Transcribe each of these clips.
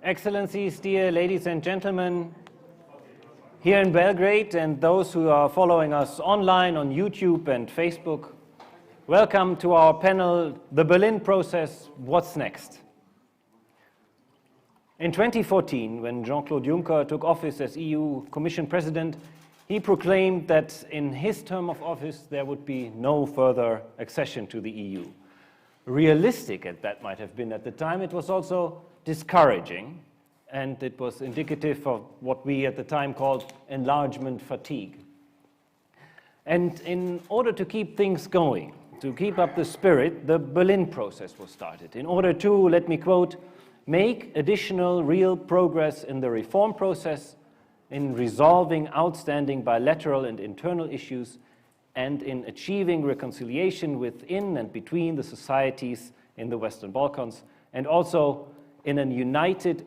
Excellencies, dear ladies and gentlemen, here in Belgrade and those who are following us online on YouTube and Facebook, welcome to our panel, The Berlin Process, What's Next? In 2014, when Jean-Claude Juncker took office as EU Commission President, he proclaimed that in his term of office there would be no further accession to the EU. Realistic as that might have been at the time, it was also discouraging, and it was indicative of what we at the time called enlargement fatigue. And in order to keep things going, to keep up the spirit, the Berlin process was started. In order to, let me quote, make additional real progress in the reform process, in resolving outstanding bilateral and internal issues, and in achieving reconciliation within and between the societies in the Western Balkans, and also in an united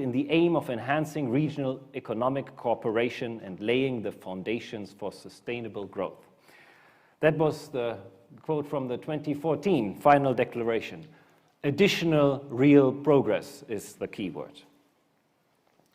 in the aim of enhancing regional economic cooperation and laying the foundations for sustainable growth. That was the quote from the 2014 final declaration. Additional real progress is the key word.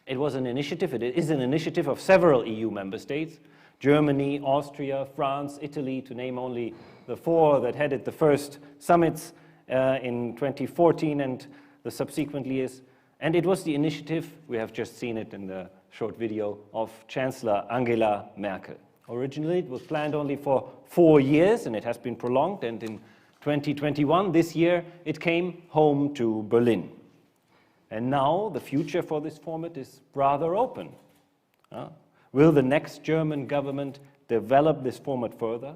It was an initiative, it is an initiative of several EU member states, Germany, Austria, France, Italy, to name only the four that headed the first summits in 2014 and the subsequent years. And it was the initiative, we have just seen it in the short video, of Chancellor Angela Merkel. Originally, it was planned only for 4 years, and it has been prolonged, and in 2021, this year, it came home to Berlin. And now, the future for this format is rather open. Will the next German government develop this format further?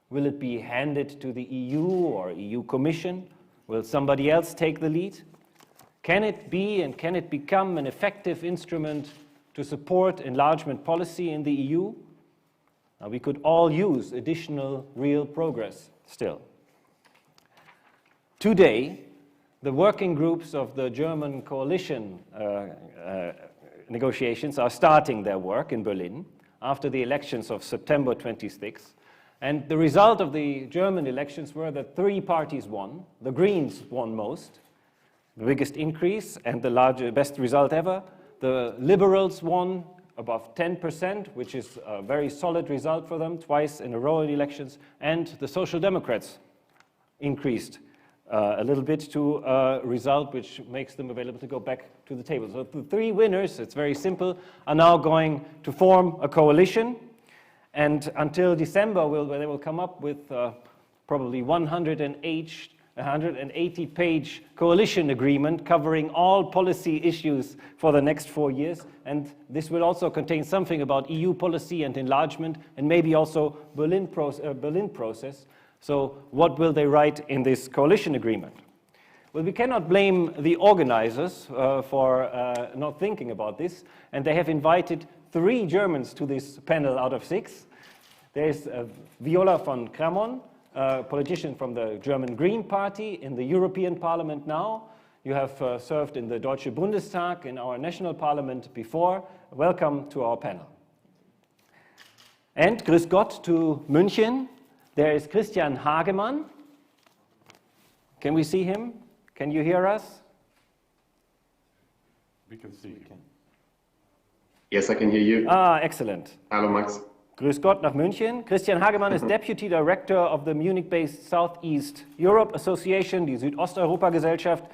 Will it be handed to the EU or EU Commission? Will somebody else take the lead? Can it be and can it become an effective instrument to support enlargement policy in the EU? Now, we could all use additional real progress still. Today, the working groups of the German coalition negotiations are starting their work in Berlin after the elections of September 26th. And the result of the German elections were that 3 parties won. The Greens won most. the biggest increase and the best result ever. The Liberals won above 10%, which is a very solid result for them, twice in a row in elections, and the Social Democrats increased a little bit to a result which makes them available to go back to the table. So the three winners, it's very simple, are now going to form a coalition, and until December they will come up with probably 180-page coalition agreement covering all policy issues for the next 4 years. And this will also contain something about EU policy and enlargement, and maybe also Berlin process. So what will they write in this coalition agreement? Well, we cannot blame the organizers for not thinking about this. And they have invited 3 Germans to this panel out of 6. There's Viola von Kramon, a politician from the German Green Party in the European Parliament now. You have served in the Deutsche Bundestag, in our national parliament before. Welcome to our panel. And grüß Gott to München. There is Christian Hagemann. Can we see him? Can you hear us? We can see you. Yes, I can hear you. Ah, excellent. Hello, Max. Grüß Gott nach München. Christian Hagemann is Deputy Director of the Munich-based Southeast Europe Association, die Südosteuropa-Gesellschaft.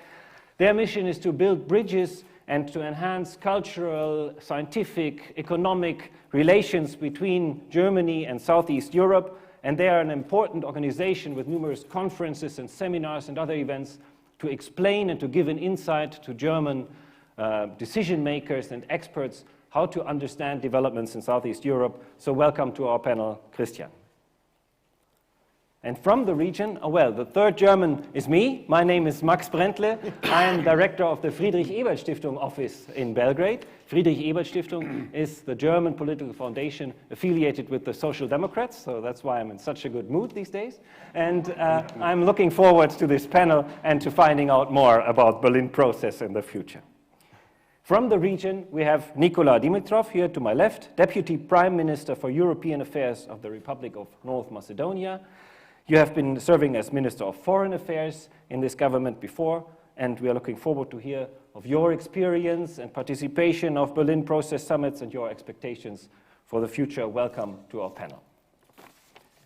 Their mission is to build bridges and to enhance cultural, scientific, economic relations between Germany and Southeast Europe. And they are an important organization with numerous conferences and seminars and other events to explain and to give an insight to German decision makers and experts how to understand developments in Southeast Europe. So welcome to our panel, Christian. And from the region, well, the third German is me. My name is Max Brentle. I am director of the Friedrich Ebert Stiftung office in Belgrade. Friedrich Ebert Stiftung is the German political foundation affiliated with the Social Democrats, so that's why I'm in such a good mood these days. And I'm looking forward to this panel and to finding out more about Berlin process in the future. From the region, we have Nikola Dimitrov here to my left, Deputy Prime Minister for European Affairs of the Republic of North Macedonia. You have been serving as Minister of Foreign Affairs in this government before, and we are looking forward to hear of your experience and participation of Berlin process summits and your expectations for the future. Welcome to our panel.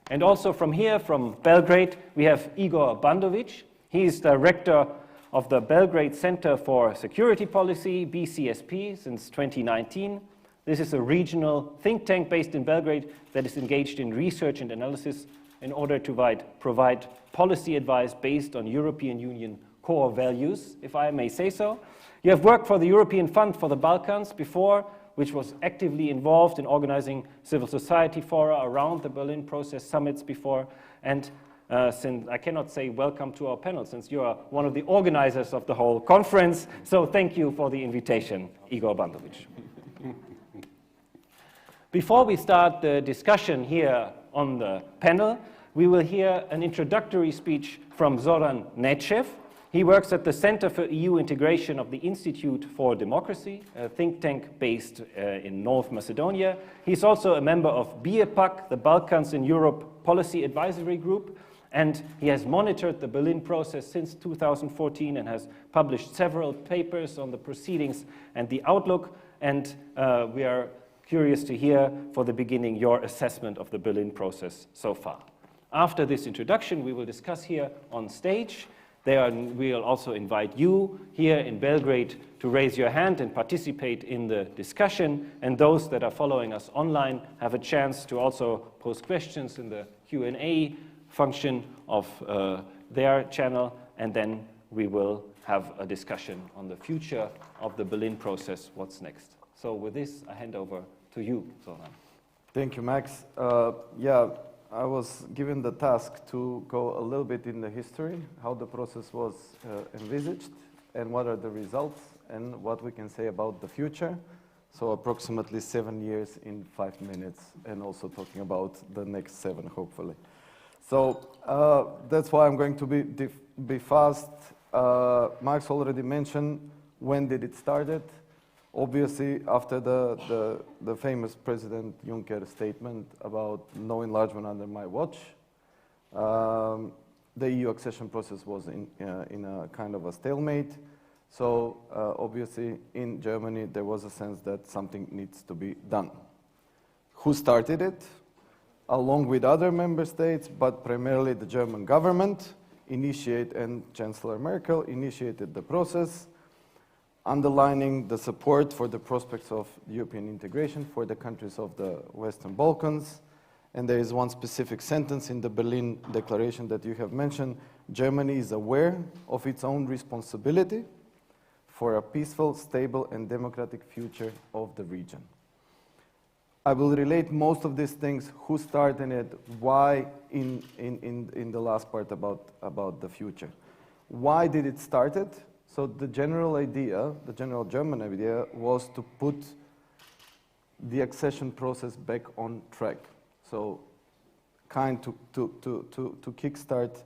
And also from here, from Belgrade, we have Igor Bandovic. He is Director of the Belgrade Center for Security Policy, BCSP, since 2019. This is a regional think tank based in Belgrade that is engaged in research and analysis in order to provide policy advice based on European Union core values, if I may say so. You have worked for the European Fund for the Balkans before, which was actively involved in organizing civil society fora around the Berlin process summits before. And since I cannot say welcome to our panel, since you are one of the organizers of the whole conference, so thank you for the invitation, Igor Bandovic. Before we start the discussion here on the panel, we will hear an introductory speech from Zoran Nechev. He works at the Center for EU Integration of the Institute for Democracy, a think tank based in North Macedonia. He's also a member of BEPAC, the Balkans in Europe Policy Advisory Group, and he has monitored the Berlin process since 2014 and has published several papers on the proceedings and the outlook, and we are curious to hear, for the beginning, your assessment of the Berlin process so far. After this introduction, we will discuss here on stage. We'll also invite you here in Belgrade to raise your hand and participate in the discussion, and those that are following us online have a chance to also pose questions in the Q&A function of their channel, and then we will have a discussion on the future of the Berlin process, what's next. So with this, I hand over to you, Zoran. Thank you, Max. I was given the task to go a little bit in the history, how the process was envisaged, and what are the results, and what we can say about the future. So approximately 7 years in 5 minutes, and also talking about the next 7, hopefully. So that's why I'm going to be fast. Max already mentioned when did it started. Obviously, after the famous President Juncker statement about no enlargement under my watch, the EU accession process was in a kind of a stalemate. So obviously in Germany there was a sense that something needs to be done. Who started it? Along with other member states, but primarily the German government and Chancellor Merkel initiated the process, underlining the support for the prospects of European integration for the countries of the Western Balkans. And there is one specific sentence in the Berlin Declaration that you have mentioned. Germany is aware of its own responsibility for a peaceful, stable, and democratic future of the region. I will relate most of these things, who started it, why in the last part about the future. Why did it start it? So the general idea, the general German idea, was to put the accession process back on track. So kind to kickstart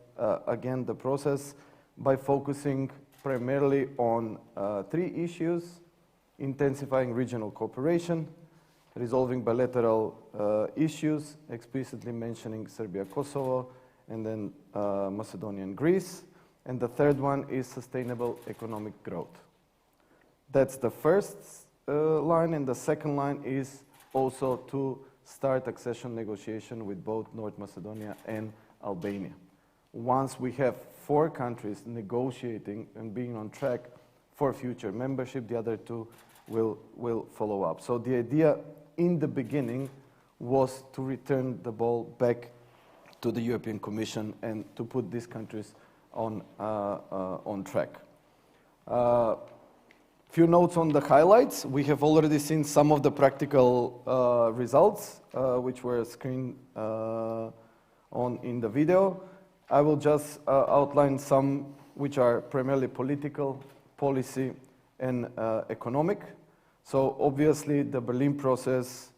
again the process by focusing primarily on three issues: intensifying regional cooperation, resolving bilateral issues, explicitly mentioning Serbia, Kosovo, and then Macedonia and Greece. And the third one is sustainable economic growth. That's the first line, and the second line is also to start accession negotiation with both North Macedonia and Albania. Once we have 4 countries negotiating and being on track for future membership, the other 2 will follow up. So the idea in the beginning was to return the ball back to the European Commission and to put these countries on track. Few notes on the highlights. We have already seen some of the practical results, which were screened in the video. I will just outline some which are primarily political, policy, and economic. So obviously the Berlin process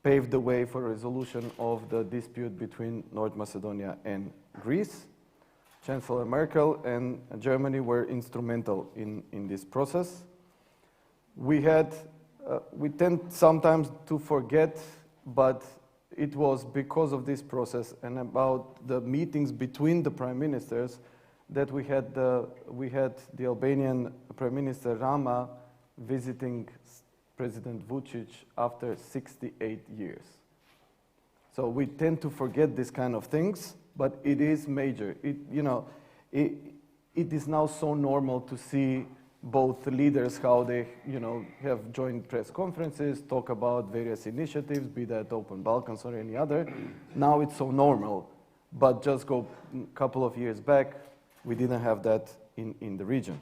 paved the way for resolution of the dispute between North Macedonia and Greece. Chancellor Merkel and Germany were instrumental in this process. We tend sometimes to forget, but it was because of this process and about the meetings between the prime ministers that we had the Albanian Prime Minister Rama visiting President Vučić after 68 years. So we tend to forget these kind of things, but it is major. It is now so normal to see both leaders, how they have joint press conferences, talk about various initiatives, be that Open Balkans or any other. Now it's so normal, but just go a couple of years back, we didn't have that in the region.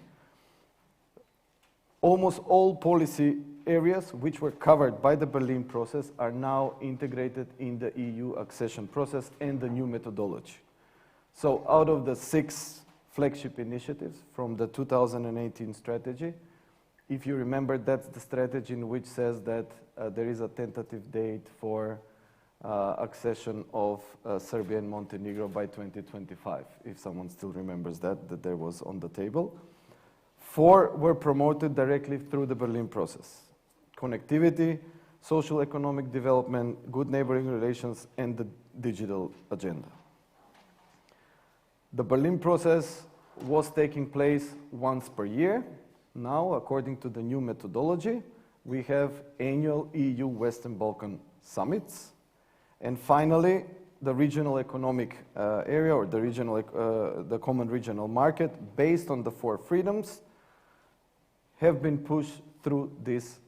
Almost all policy areas which were covered by the Berlin process are now integrated in the EU accession process and the new methodology. So out of the 6 flagship initiatives from the 2018 strategy, if you remember, that's the strategy in which says that there is a tentative date for accession of Serbia and Montenegro by 2025, if someone still remembers that there was on the table. 4 were promoted directly through the Berlin process: connectivity, social economic development, good neighboring relations, and the digital agenda. The Berlin process was taking place once per year. Now, according to the new methodology, we have annual EU Western Balkan summits. And finally, the regional economic area, or the common regional market, based on the 4 freedoms, have been pushed through this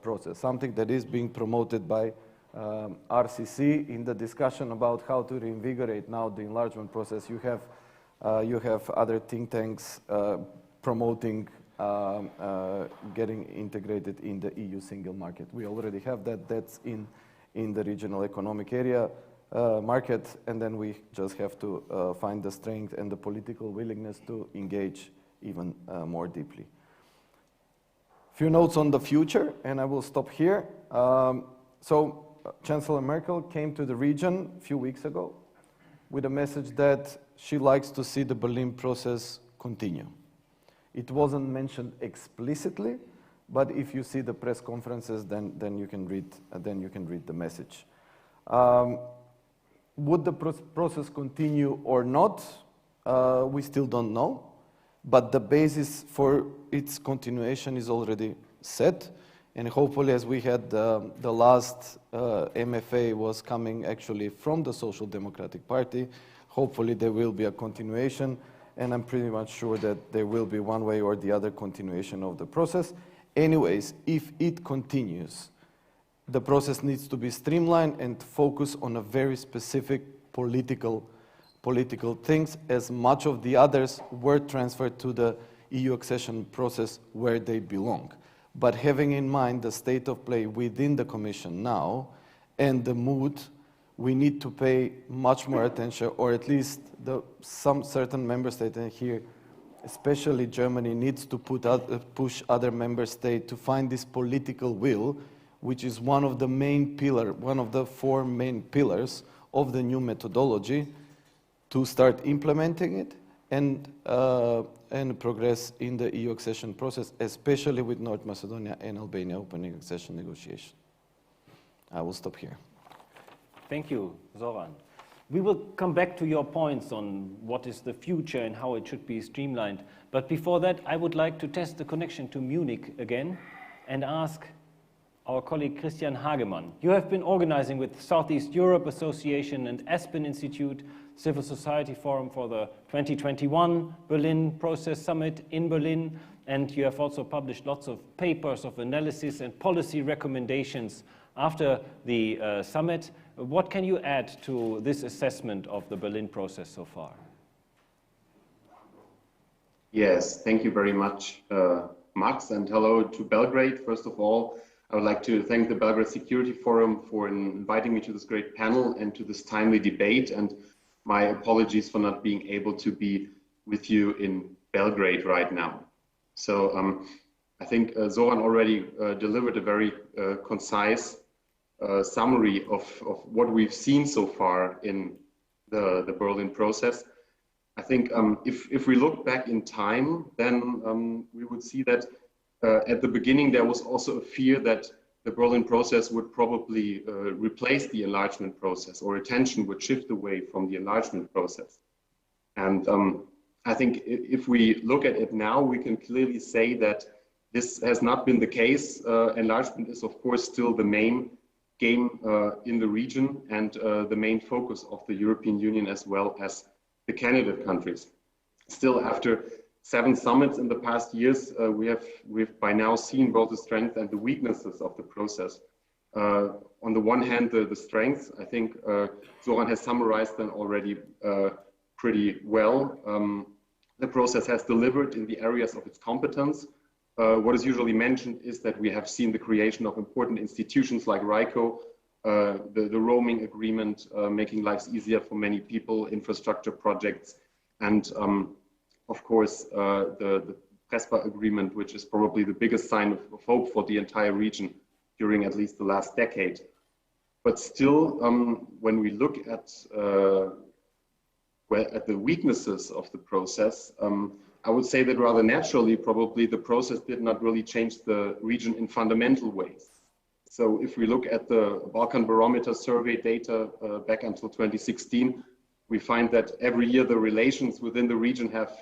process, something that is being promoted by RCC in the discussion about how to reinvigorate now the enlargement process. You have other think tanks promoting getting integrated in the EU single market. We already have that. That's in the regional economic area market, and then we just have to find the strength and the political willingness to engage even more deeply. Few notes on the future, and I will stop here. So Chancellor Merkel came to the region a few weeks ago with a message that she likes to see the Berlin process continue. It wasn't mentioned explicitly, but if you see the press conferences, then you can read the message. Would the process continue or not? We still don't know. But the basis for its continuation is already set. And hopefully, as we had the last MFA was coming actually from the Social Democratic Party, hopefully there will be a continuation. And I'm pretty much sure that there will be one way or the other continuation of the process. Anyways, if it continues, the process needs to be streamlined and focus on a very specific political things, as much of the others were transferred to the EU accession process where they belong. But having in mind the state of play within the Commission now and the mood, we need to pay much more attention, or at least some certain member states in here, especially Germany, needs to push other member states to find this political will, which is one of the 4 main pillars of the new methodology, to start implementing it and progress in the EU accession process, especially with North Macedonia and Albania opening accession negotiations. I will stop here. Thank you, Zoran. We will come back to your points on what is the future and how it should be streamlined. But before that, I would like to test the connection to Munich again and ask our colleague Christian Hagemann. You have been organizing with Southeast Europe Association and Aspen Institute Civil Society Forum for the 2021 Berlin Process Summit in Berlin, and you have also published lots of papers of analysis and policy recommendations after the summit. What can you add to this assessment of the Berlin process so far? Yes, thank you very much, Max, and hello to Belgrade. First of all, I would like to thank the Belgrade Security Forum for inviting me to this great panel and to this timely debate, and my apologies for not being able to be with you in Belgrade right now. So I think Zoran already delivered a very concise summary of what we've seen so far in the Berlin process. I think if we look back in time, then we would see that at the beginning there was also a fear that the Berlin process would probably replace the enlargement process, or attention would shift away from the enlargement process. And I think if we look at it now, we can clearly say that this has not been the case. Enlargement is of course still the main game in the region and the main focus of the European Union as well as the candidate countries. Still, after 7 summits in the past years, we've by now seen both the strengths and the weaknesses of the process. On the one hand, the strengths, I think Zoran has summarized them already pretty well. The process has delivered in the areas of its competence. What is usually mentioned is that we have seen the creation of important institutions like RICO, the roaming agreement, making lives easier for many people, infrastructure projects, and of course the PRESPA agreement, which is probably the biggest sign of hope for the entire region during at least the last decade. But still, when we look at the weaknesses of the process, I would say that rather naturally, probably the process did not really change the region in fundamental ways. So if we look at the Balkan Barometer survey data back until 2016, we find that every year the relations within the region have,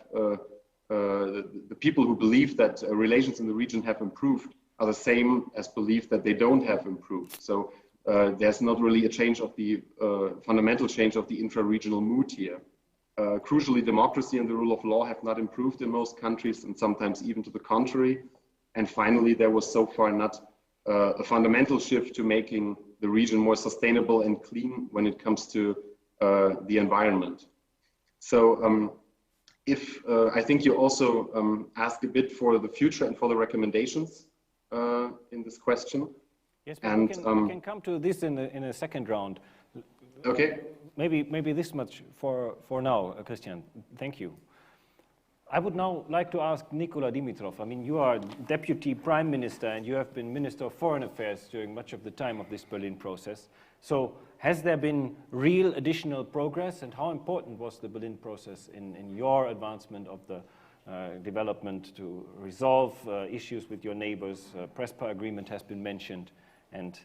the people who believe that relations in the region have improved are the same as believe that they don't have improved. So there's not really a change of the fundamental change of the intra-regional mood here. Crucially, democracy and the rule of law have not improved in most countries, and sometimes even to the contrary. And finally, there was so far not a fundamental shift to making the region more sustainable and clean when it comes to the environment. So I think you also asked a bit for the future and for the recommendations in this question. Yes, but we can come to this in a second round. Okay. Maybe this much for now, Christian. Thank you. I would now like to ask Nikola Dimitrov. I mean, you are Deputy Prime Minister and you have been Minister of Foreign Affairs during much of the time of this Berlin process. So has there been real additional progress, and how important was the Berlin process in your advancement of the development to resolve issues with your neighbors? PRESPA agreement has been mentioned, and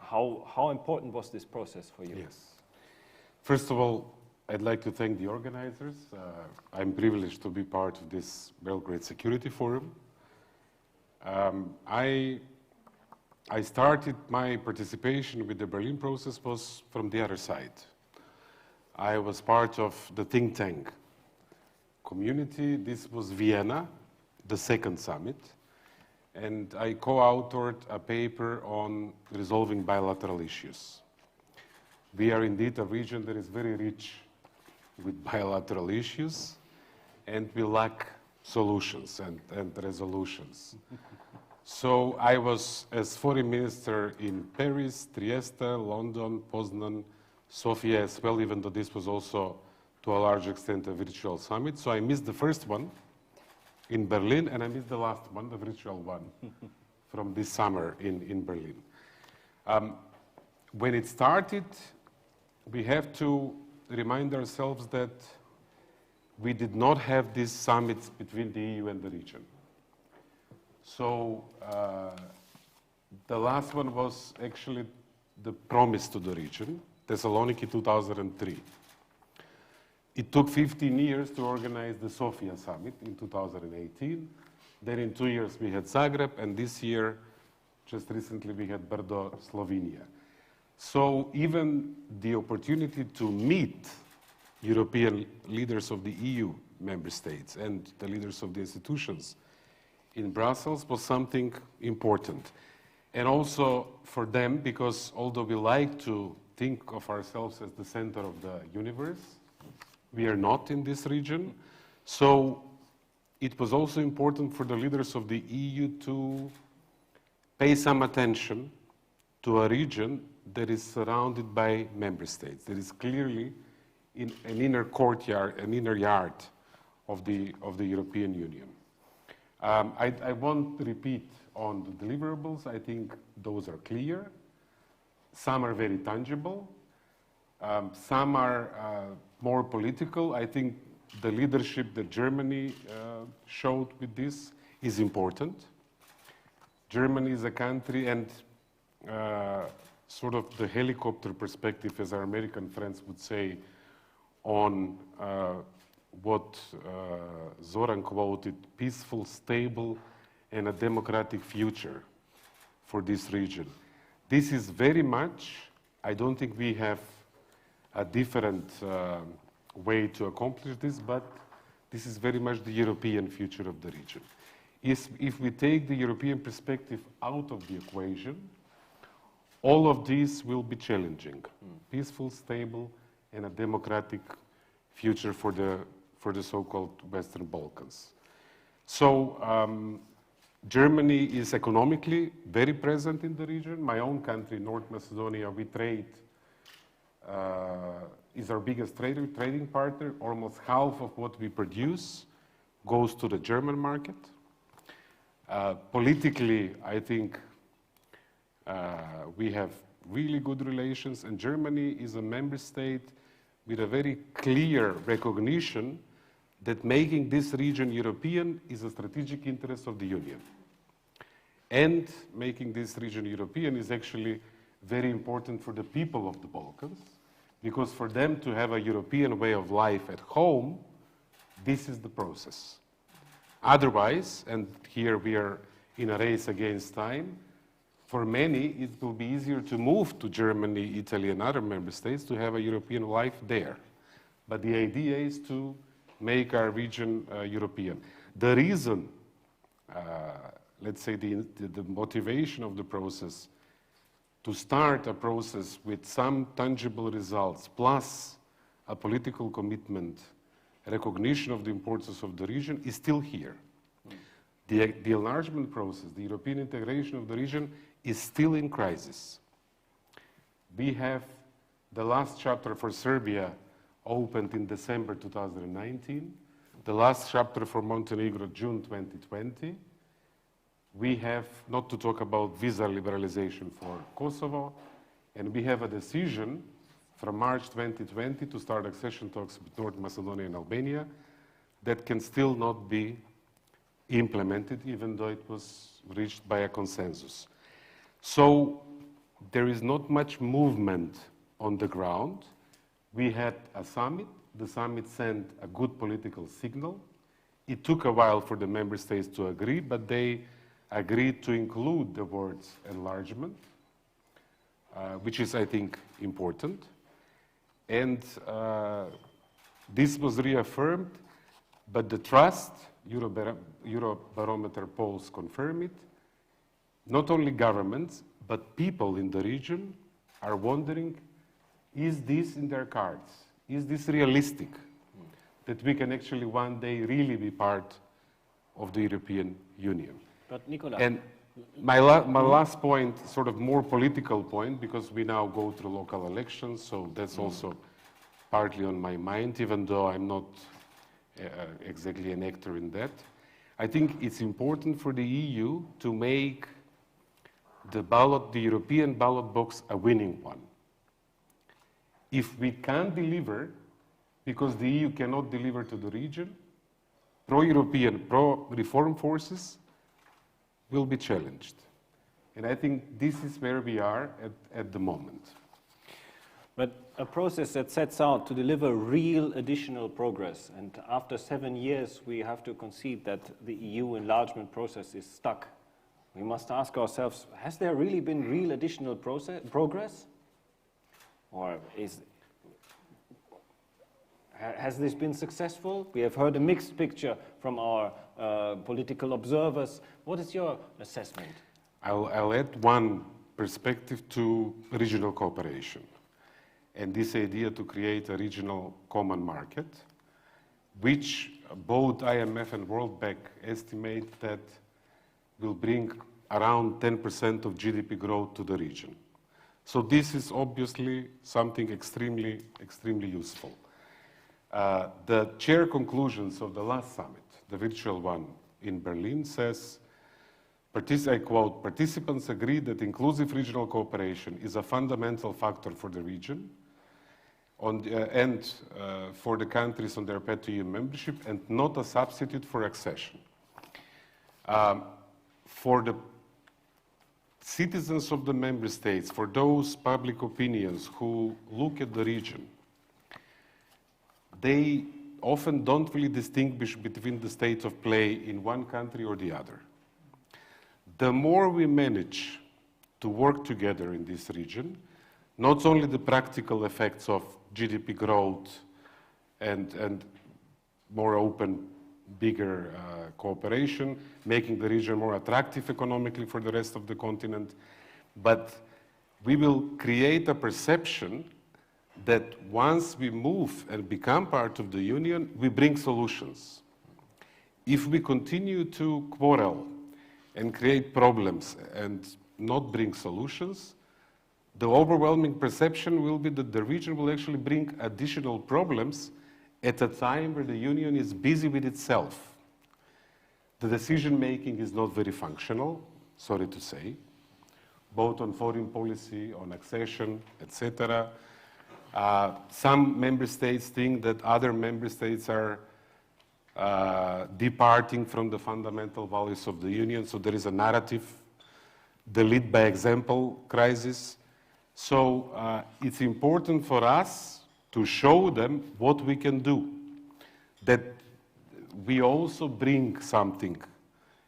how important was this process for you? Yes. First of all, I'd like to thank the organizers. I'm privileged to be part of this Belgrade Security Forum. I started my participation with the Berlin process was from the other side. I was part of the think tank community. This was Vienna, the second summit. And I co-authored a paper on resolving bilateral issues. We are indeed a region that is very rich with bilateral issues, and we lack solutions and resolutions. So I was, as foreign minister, in Paris, Trieste, London, Poznan, Sofia as well, even though this was also, to a large extent, a virtual summit. So I missed the first one in Berlin, and I missed the last one, the virtual one, from this summer in Berlin. When it started, we have to remind ourselves that we did not have these summits between the EU and the region. So the last one was actually the promise to the region, Thessaloniki 2003. It took 15 years to organize the Sofia summit in 2018. Then in 2 years we had Zagreb, and this year, just recently, we had Brdo, Slovenia. So even the opportunity to meet European leaders of the EU member states and the leaders of the institutions in Brussels was something important. And also for them, because although we like to think of ourselves as the center of the universe, we are not in this region. So it was also important for the leaders of the EU to pay some attention to a region that is surrounded by member states. There is clearly an inner courtyard, an inner yard of the European Union. I won't repeat on the deliverables. I think those are clear. Some are very tangible. Some are more political. I think the leadership that Germany showed with this is important. Germany is a country, and sort of the helicopter perspective, as our American friends would say, on what Zoran quoted, peaceful, stable, and a democratic future for this region. This is very much, I don't think we have a different way to accomplish this, but this is very much the European future of the region. If we take the European perspective out of the equation, all of these will be challenging. Peaceful, stable, and a democratic future for the so-called Western Balkans. So Germany is economically very present in the region. My own country, North Macedonia, we trade, is our biggest trading partner. Almost half of what we produce goes to the German market. Politically, I think we have really good relations, and Germany is a member state with a very clear recognition that making this region European is a strategic interest of the Union. And making this region European is actually very important for the people of the Balkans, because for them to have a European way of life at home, this is the process. Otherwise, and here we are in a race against time, for many it will be easier to move to Germany, Italy, and other member states to have a European life there. But the idea is to make our region European. The reason, let's say the motivation of the process, to start a process with some tangible results, plus a political commitment, recognition of the importance of the region, is still here. The enlargement process, the European integration of the region, is still in crisis. We have the last chapter for Serbia opened in December 2019, the last chapter for Montenegro, June 2020. We have, not to talk about visa liberalization for Kosovo, and we have a decision from March 2020 to start accession talks with North Macedonia and Albania that can still not be implemented, even though it was reached by a consensus. So there is not much movement on the ground. We had a summit, the summit sent a good political signal. It took a while for the member states to agree, but they agreed to include the words enlargement, which is, I think, important. And this was reaffirmed, but the trust, Eurobarometer polls confirm it, not only governments, but people in the region are wondering, is this in their cards? Is this realistic? That we can actually one day really be part of the European Union. But Nicola. And my last point, sort of more political point, because we now go through local elections, so that's also partly on my mind, even though I'm not exactly an actor in that. I think it's important for the EU to make the European ballot box a winning one. If we can't deliver, because the EU cannot deliver to the region, pro-European, pro-reform forces will be challenged. And I think this is where we are at the moment. But a process that sets out to deliver real additional progress, and after 7 years we have to concede that the EU enlargement process is stuck. We must ask ourselves, has there really been real additional progress? Or has this been successful? We have heard a mixed picture from our political observers. What is your assessment? I'll add one perspective to regional cooperation and this idea to create a regional common market, which both IMF and World Bank estimate that will bring around 10% of GDP growth to the region. So this is obviously something extremely, extremely useful. The chair conclusions of the last summit, the virtual one in Berlin, says, I quote, participants agree that inclusive regional cooperation is a fundamental factor for the region and for the countries on their path to EU membership and not a substitute for accession. For the citizens of the member states, for those public opinions who look at the region, they often don't really distinguish between the states of play in one country or the other. The more we manage to work together in this region, not only the practical effects of GDP growth and more open, bigger cooperation, making the region more attractive economically for the rest of the continent, but we will create a perception that once we move and become part of the Union, we bring solutions. If we continue to quarrel and create problems and not bring solutions, the overwhelming perception will be that the region will actually bring additional problems at a time where the Union is busy with itself. The decision-making is not very functional, sorry to say, both on foreign policy, on accession, etc. Some member states think that other member states are departing from the fundamental values of the Union, so there is a narrative, the lead by example crisis. So it's important for us to show them what we can do, that we also bring something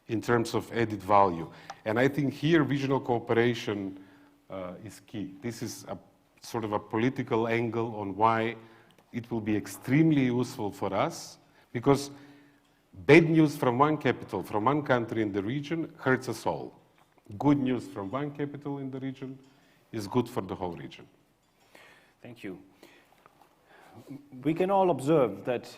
in terms of added value. And I think here regional cooperation is key. This is a sort of a political angle on why it will be extremely useful for us, because bad news from one capital, from one country in the region hurts us all. Good news from one capital in the region is good for the whole region. Thank you. We can all observe that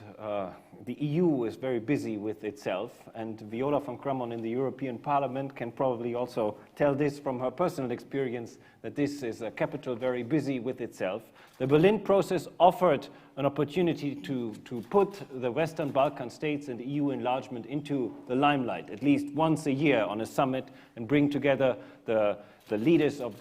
the EU is very busy with itself, and Viola von Kramon in the European Parliament can probably also tell this from her personal experience, that this is a capital very busy with itself. The Berlin process offered an opportunity to put the Western Balkan states and EU enlargement into the limelight, at least once a year on a summit, and bring together the leaders of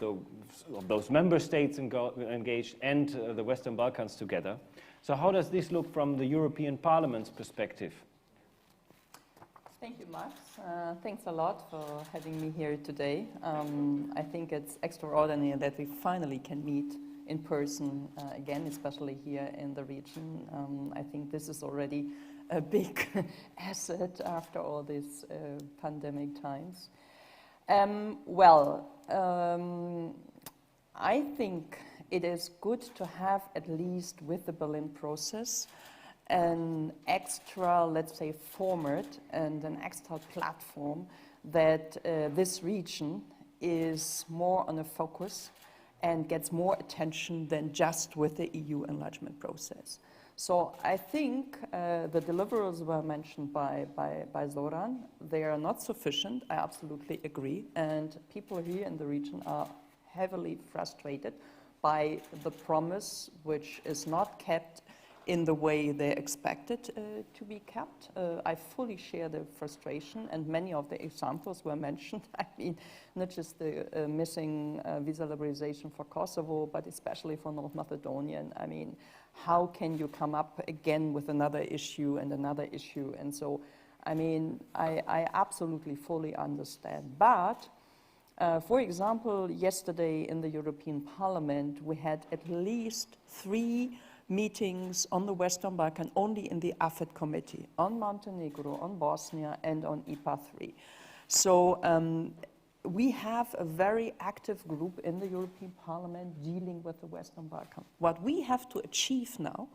those member states engaged and the Western Balkans together. So how does this look from the European Parliament's perspective? Thank you, Max. Thanks a lot for having me here today. I think it's extraordinary that we finally can meet in person again, especially here in the region. I think this is already a big asset after all these pandemic times. I think it is good to have, at least with the Berlin process, an extra, let's say, format and an extra platform that this region is more on a focus and gets more attention than just with the EU enlargement process. So I think the deliverables were mentioned by Zoran. They are not sufficient, I absolutely agree, and people here in the region are heavily frustrated by the promise, which is not kept in the way they expected to be kept. I fully share the frustration, and many of the examples were mentioned. I mean, not just the missing visa liberalization for Kosovo, but especially for North Macedonia. And I mean, how can you come up again with another issue and another issue? And so, I mean, I absolutely fully understand. But for example, yesterday in the European Parliament, we had at least 3 meetings on the Western Balkan only in the AFET committee, on Montenegro, on Bosnia, and on IPA 3. So we have a very active group in the European Parliament dealing with the Western Balkan. What we have to achieve now,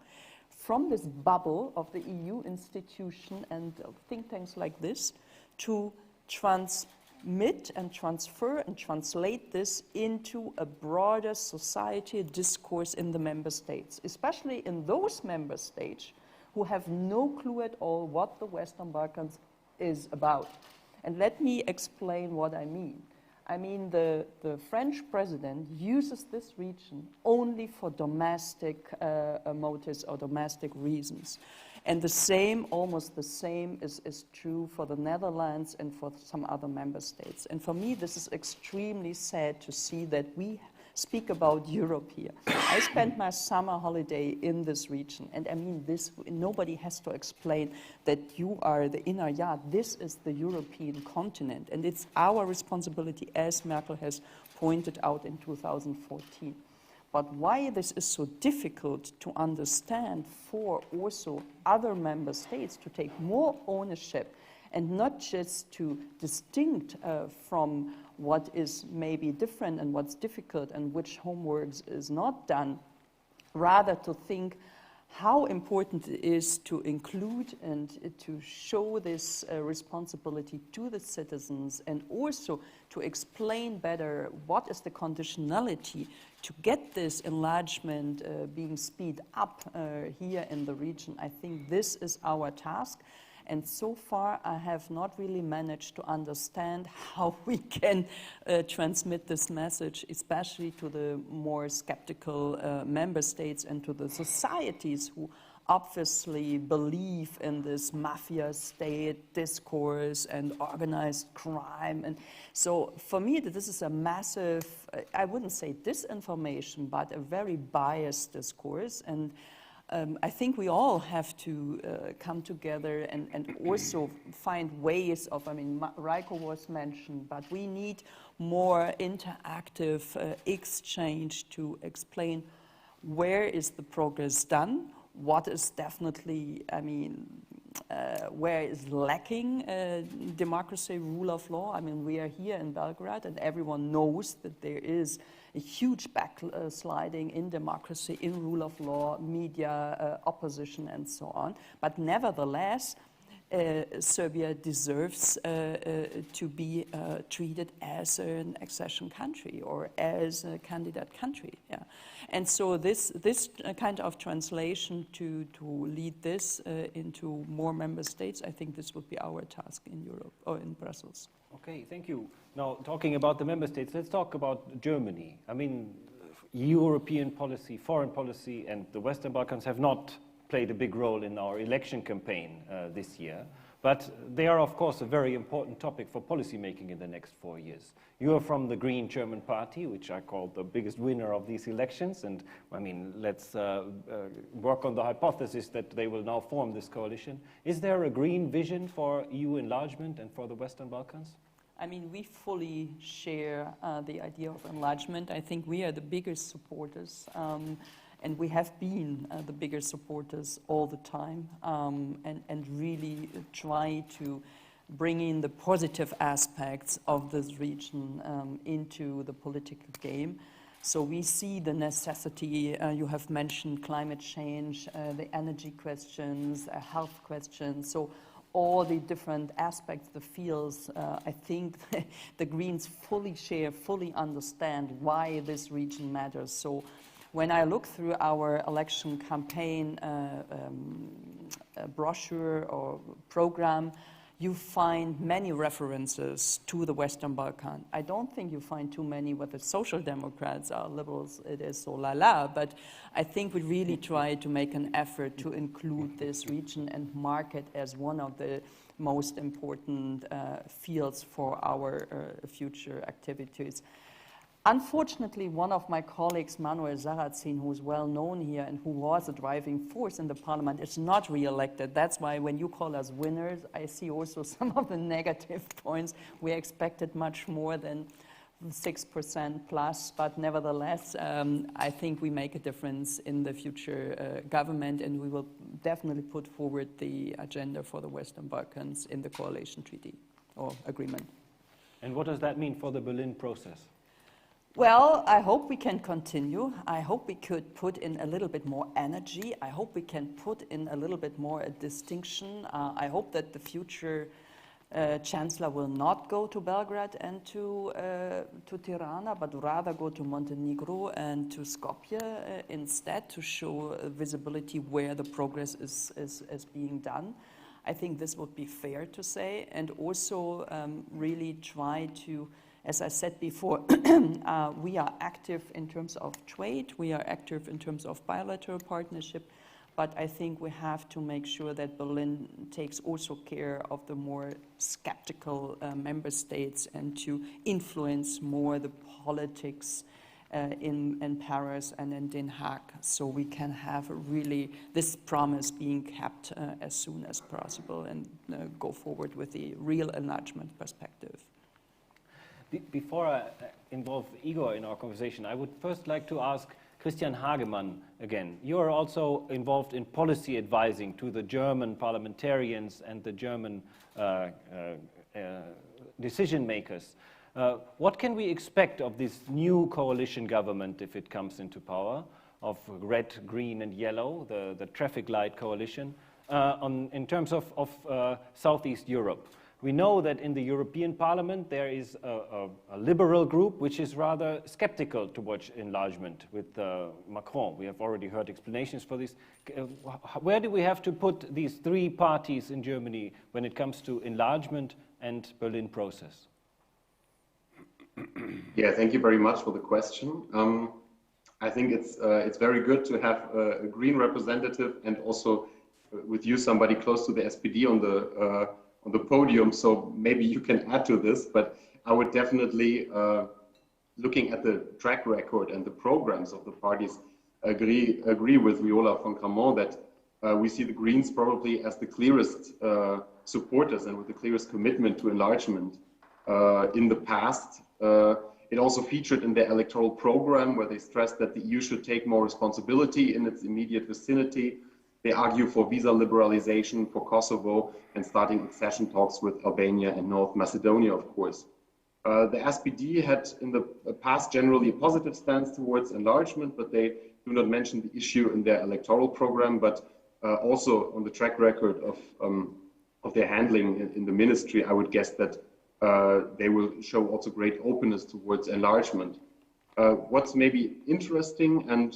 from this bubble of the EU institution and think tanks like this, to transmit and transfer and translate this into a broader society discourse in the member states, especially in those member states who have no clue at all what the Western Balkans is about. And let me explain what I mean. I mean, the French president uses this region only for domestic motives or domestic reasons. And the same, almost the same, is true for the Netherlands and for some other member states. And for me, this is extremely sad to see that we speak about Europe here. I spent my summer holiday in this region, and I mean, this, nobody has to explain that you are the inner yard. This is the European continent, and it's our responsibility, as Merkel has pointed out in 2014. But why this is so difficult to understand for also other member states to take more ownership and not just to distinct from what is maybe different and what's difficult and which homework is not done, rather to think how important it is to include and to show this responsibility to the citizens, and also to explain better what is the conditionality to get this enlargement being speed up here in the region. I think this is our task. And so far, I have not really managed to understand how we can transmit this message, especially to the more skeptical member states and to the societies who obviously believe in this mafia state discourse and organized crime. And so for me, this is a massive, I wouldn't say disinformation, but a very biased discourse. And I think we all have to come together and also find ways of, I mean, Raiko was mentioned, but we need more interactive exchange to explain where is the progress done, what is definitely, I mean, where is lacking democracy, rule of law. I mean, we are here in Belgrade and everyone knows that there is a huge backsliding in democracy, in rule of law, media, opposition, and so on. But nevertheless, Serbia deserves to be treated as an accession country or as a candidate country. Yeah. And so this kind of translation to lead this into more member states, I think this would be our task in Europe or in Brussels. Okay, thank you. Now, talking about the member states, let's talk about Germany. I mean, European policy, foreign policy, and the Western Balkans have not played a big role in our election campaign this year. But they are, of course, a very important topic for policymaking in the next 4 years. You are from the Green German Party, which I call the biggest winner of these elections. And, I mean, let's work on the hypothesis that they will now form this coalition. Is there a green vision for EU enlargement and for the Western Balkans? I mean, we fully share the idea of enlargement. I think we are the biggest supporters, and we have been the biggest supporters all the time, and really try to bring in the positive aspects of this region into the political game. So we see the necessity, you have mentioned climate change, the energy questions, health questions, so all the different aspects, the fields, I think the Greens fully share, fully understand why this region matters. So when I look through our election campaign brochure or program, you find many references to the Western Balkan. I don't think you find too many what the Social Democrats are, liberals, it is so la, but I think we really try to make an effort to include this region and mark it as one of the most important fields for our future activities. Unfortunately, one of my colleagues, Manuel Sarrazin, who is well known here and who was a driving force in the parliament, is not re-elected. That's why when you call us winners, I see also some of the negative points. We expected much more than 6% plus, but nevertheless, I think we make a difference in the future government, and we will definitely put forward the agenda for the Western Balkans in the coalition treaty or agreement. And what does that mean for the Berlin process? Well, I hope we can continue. I hope we could put in a little bit more energy. I hope we can put in a little bit more a distinction. I hope that the future Chancellor will not go to Belgrade and to Tirana, but rather go to Montenegro and to Skopje instead, to show visibility where the progress is being done. I think this would be fair to say, and also really try to, as I said before, we are active in terms of trade, we are active in terms of bilateral partnership, but I think we have to make sure that Berlin takes also care of the more skeptical member states and to influence more the politics in Paris and in Den Haag, so we can have really this promise being kept as soon as possible and go forward with the real enlargement perspective. Before I involve Igor in our conversation, I would first like to ask Christian Hagemann again. You are also involved in policy advising to the German parliamentarians and the German decision makers. What can we expect of this new coalition government if it comes into power, of red, green and yellow, the traffic light coalition, in terms of Southeast Europe? We know that in the European Parliament there is a liberal group which is rather skeptical towards enlargement with Macron. We have already heard explanations for this. Where do we have to put these three parties in Germany when it comes to enlargement and Berlin process? Yeah, thank you very much for the question. I think it's very good to have a green representative and also with you somebody close to the SPD on the podium, so maybe you can add to this, but I would definitely, looking at the track record and the programs of the parties, agree with Viola von Kramon that we see the Greens probably as the clearest supporters and with the clearest commitment to enlargement in the past. It also featured in their electoral program where they stressed that the EU should take more responsibility in its immediate vicinity. They argue for visa liberalization for Kosovo and starting accession talks with Albania and North Macedonia, of course. The SPD had in the past generally a positive stance towards enlargement, but they do not mention the issue in their electoral program, but also on the track record of their handling in the ministry, I would guess that they will show also great openness towards enlargement. What's maybe interesting and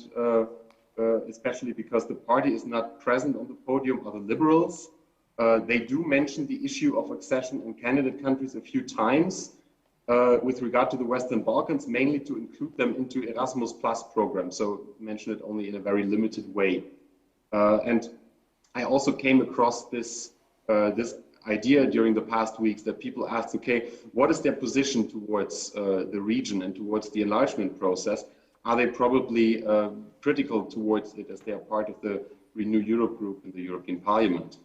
especially because the party is not present on the podium, are the Liberals. They do mention the issue of accession in candidate countries a few times with regard to the Western Balkans, mainly to include them into Erasmus Plus program, so mention it only in a very limited way. And I also came across this idea during the past weeks that people asked, okay, what is their position towards the region and towards the enlargement process? Are they probably critical towards it as they are part of the Renew Europe group in the European Parliament?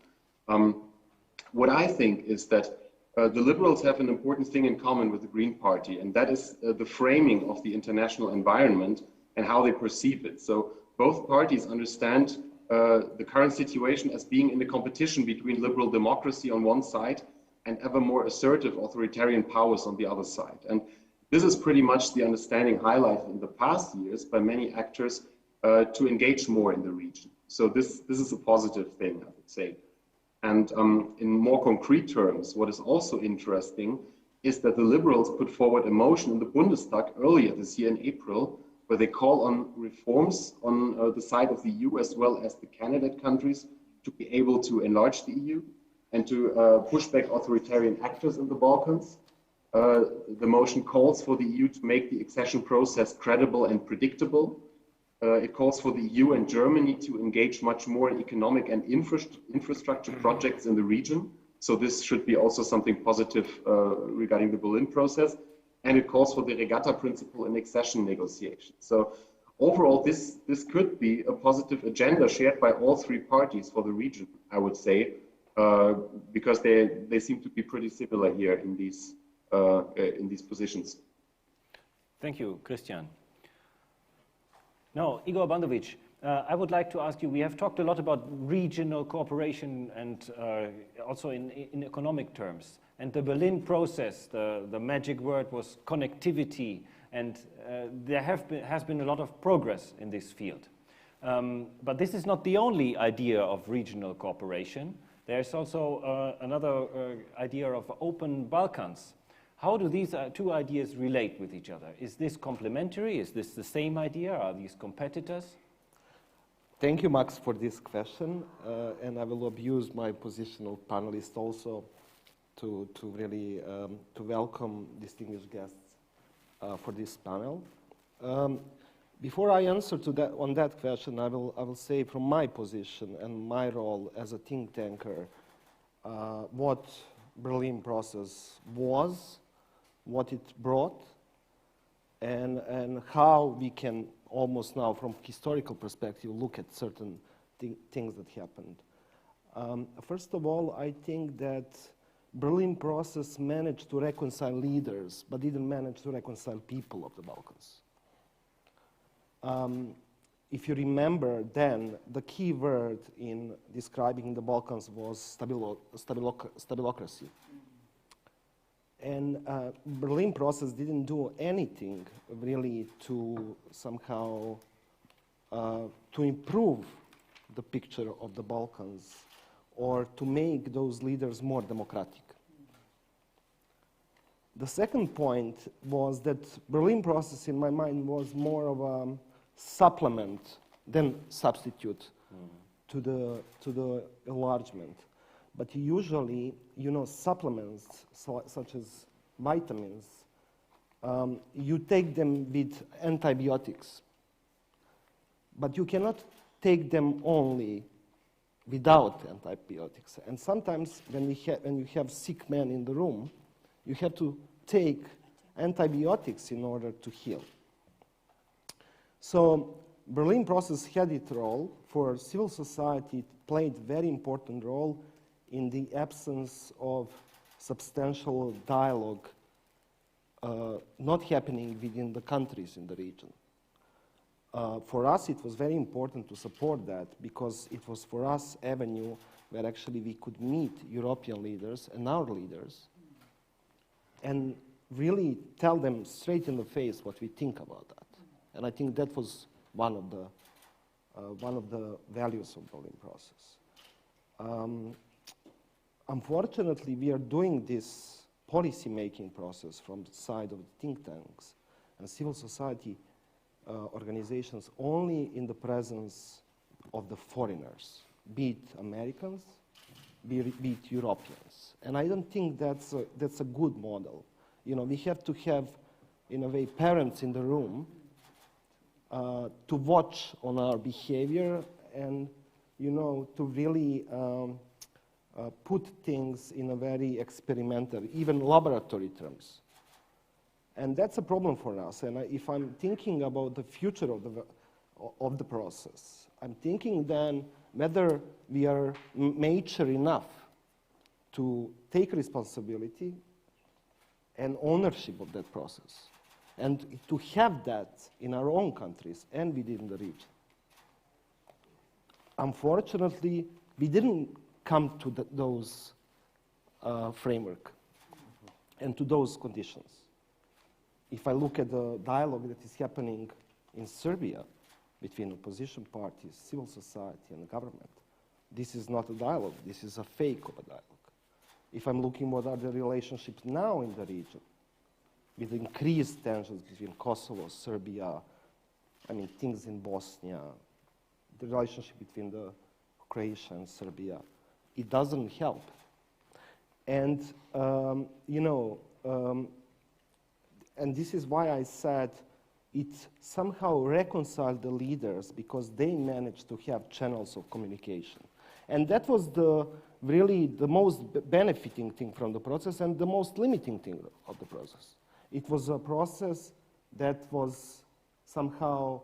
What I think is that the Liberals have an important thing in common with the Green Party, and that is the framing of the international environment and how they perceive it. So both parties understand the current situation as being in a competition between liberal democracy on one side and ever more assertive authoritarian powers on the other side. And this is pretty much the understanding highlighted in the past years by many actors to engage more in the region. So this is a positive thing, I would say. And in more concrete terms, what is also interesting is that the Liberals put forward a motion in the Bundestag earlier this year in April, where they call on reforms on the side of the EU as well as the candidate countries to be able to enlarge the EU and to push back authoritarian actors in the Balkans. The motion calls for the EU to make the accession process credible and predictable. It calls for the EU and Germany to engage much more in economic and infrastructure projects in the region. So this should be also something positive regarding the Berlin process. And it calls for the regatta principle in accession negotiations. So overall, this could be a positive agenda shared by all three parties for the region, I would say, because they seem to be pretty similar here in these positions. Thank you, Christian. Now, Igor Bandovic, I would like to ask you, we have talked a lot about regional cooperation and also in economic terms. And the Berlin process, the magic word was connectivity, and there has been a lot of progress in this field. But this is not the only idea of regional cooperation. There's also another idea of open Balkans. How do these two ideas relate with each other? Is this complementary? Is this the same idea? Are these competitors? Thank you, Max, for this question. And I will abuse my position of panelist also to really to welcome distinguished guests for this panel. Before I answer to that, on that question, I will say from my position and my role as a think tanker, what Berlin process was, what it brought, and how we can almost now, from historical perspective, look at certain things that happened. First of all, I think that Berlin process managed to reconcile leaders, but didn't manage to reconcile people of the Balkans. If you remember then, the key word in describing the Balkans was stabilocracy. And Berlin process didn't do anything really to somehow to improve the picture of the Balkans or to make those leaders more democratic. The second point was that Berlin process, in my mind, was more of a supplement than substitute to the enlargement. But usually, you know, supplements such as vitamins, you take them with antibiotics, but you cannot take them only without antibiotics. And sometimes when you have sick men in the room, you have to take antibiotics in order to heal. So Berlin process had its role. For civil society, it played a very important role in the absence of substantial dialogue not happening within the countries in the region. For us, it was very important to support that because it was for us avenue where actually we could meet European leaders and our leaders and really tell them straight in the face what we think about that. And I think that was one of the values of Berlin process. Unfortunately, we are doing this policy-making process from the side of the think tanks and civil society organizations only in the presence of the foreigners, be it Americans, be it Europeans. And I don't think that's a good model. You know, we have to have, in a way, parents in the room to watch on our behavior and, you know, to really put things in a very experimental, even laboratory terms. And that's a problem for us. And if I'm thinking about the future of the process, I'm thinking then whether we are mature enough to take responsibility and ownership of that process, and to have that in our own countries and within the region. Unfortunately, we didn't come to those framework and to those conditions. If I look at the dialogue that is happening in Serbia between opposition parties, civil society, and the government, this is not a dialogue, this is a fake of a dialogue. If I'm looking what are the relationships now in the region, with increased tensions between Kosovo, Serbia, I mean, things in Bosnia, the relationship between the Croatia and Serbia, it doesn't help. And, and this is why I said it somehow reconciled the leaders because they managed to have channels of communication. And that was really the most benefiting thing from the process and the most limiting thing of the process. It was a process that was somehow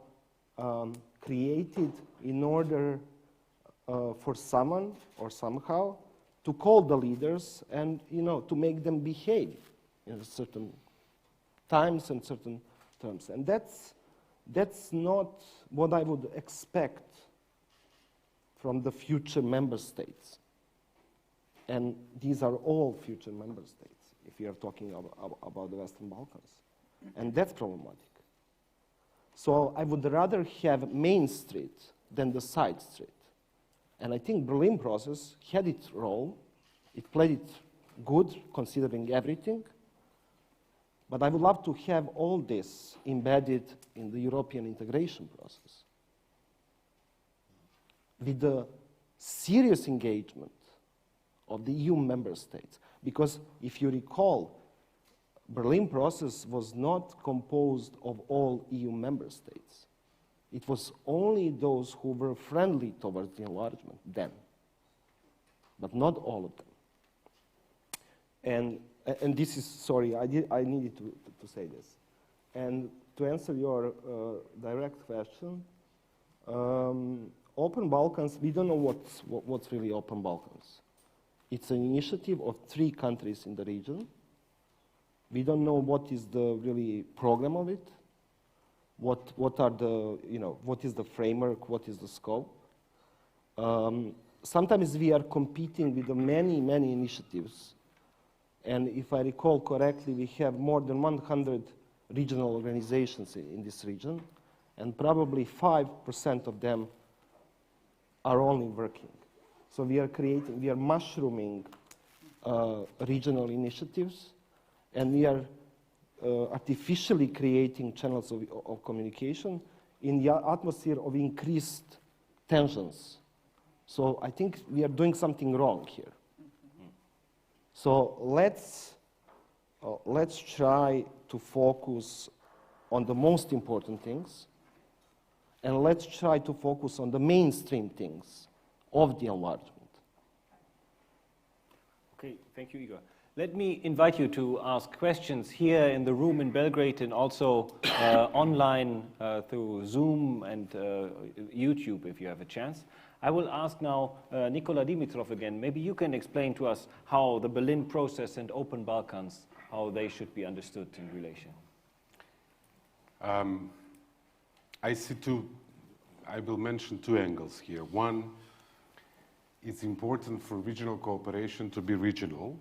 created in order for someone or somehow to call the leaders and to make them behave in certain times and certain terms. And that's not what I would expect from the future member states. And these are all future member states, if we are talking about the Western Balkans. And that's problematic. So I would rather have Main Street than the side street. And I think Berlin process had its role. It played it good, considering everything. But I would love to have all this embedded in the European integration process with the serious engagement of the EU member states. Because if you recall, Berlin process was not composed of all EU member states. It was only those who were friendly towards the enlargement then, but not all of them. And this is, sorry, I needed to say this. And to answer your direct question, Open Balkans, we don't know what's really Open Balkans. It's an initiative of 3 countries in the region. We don't know what is the really program of it, what are the, what is the framework, what is the scope. Sometimes we are competing with the many initiatives. And if I recall correctly, we have more than 100 regional organizations in this region, and probably 5% of them are only working. So we are mushrooming regional initiatives, and we are artificially creating channels of communication in the atmosphere of increased tensions. So I think we are doing something wrong here. So let's try to focus on the most important things, and let's try to focus on the mainstream things of the enlargement. Okay, thank you, Igor. Let me invite you to ask questions here in the room in Belgrade and also online through Zoom and YouTube if you have a chance. I will ask now Nikola Dimitrov again. Maybe you can explain to us how the Berlin process and Open Balkans, how they should be understood in relation. I will mention 2 angles here. One, it's important for regional cooperation to be regional,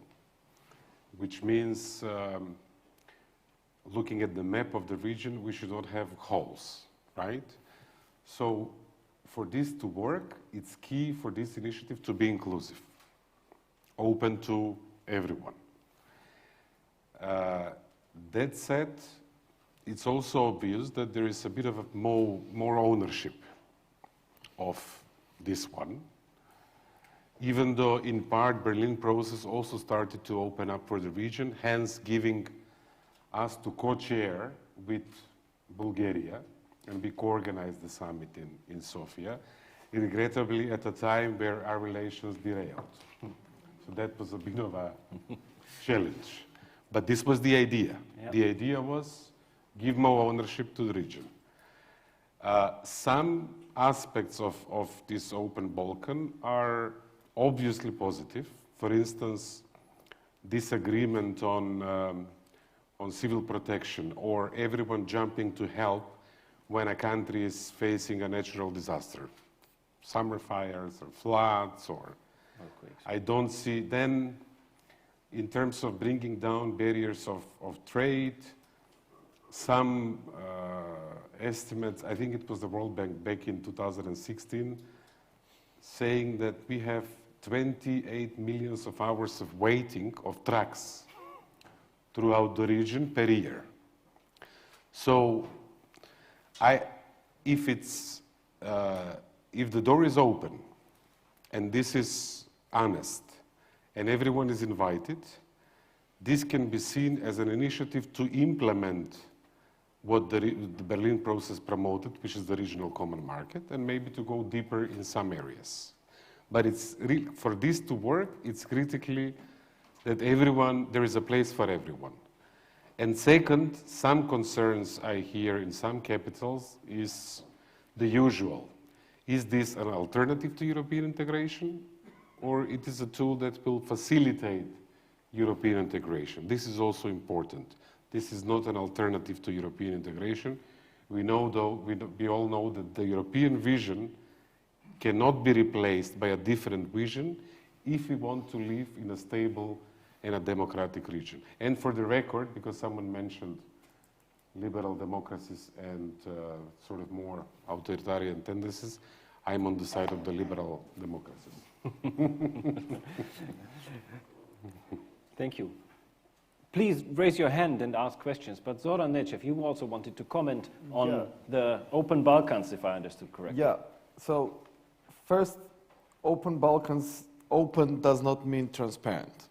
which means looking at the map of the region, we should not have holes, right? So for this to work, it's key for this initiative to be inclusive, open to everyone. That said, it's also obvious that there is a bit of a more ownership of this one, even though in part Berlin process also started to open up for the region, hence giving us to co-chair with Bulgaria, and we co-organized the summit in Sofia, regrettably at a time where our relations derailed. So that was a bit of a challenge. But this was the idea. Yep. The idea was give more ownership to the region. Some aspects of this Open Balkan are obviously positive. for instance, disagreement on civil protection, or everyone jumping to help when a country is facing a natural disaster, summer fires or floods or Earthquakes. I don't see then in terms of bringing down barriers of trade, some estimates, I think it was the World Bank back in 2016, saying that we have 28 million of hours of waiting of trucks throughout the region per year. So if the door is open and this is honest and everyone is invited, this can be seen as an initiative to implement what the Berlin process promoted, which is the regional common market, and maybe to go deeper in some areas. But for this to work, it's critically that there is a place for everyone. And second, some concerns I hear in some capitals is the usual. Is this an alternative to European integration, or it is a tool that will facilitate European integration? This is also important. This is not an alternative to European integration. We know, though, we all know that the European vision cannot be replaced by a different vision if we want to live in a stable and a democratic region. And for the record, because someone mentioned liberal democracies and sort of more authoritarian tendencies, I'm on the side of the liberal democracies. Thank you. Please raise your hand and ask questions. But Zoran Nechev, you also wanted to comment on the open Balkans, if I understood correctly. Yeah, so first, open Balkans, open does not mean transparent.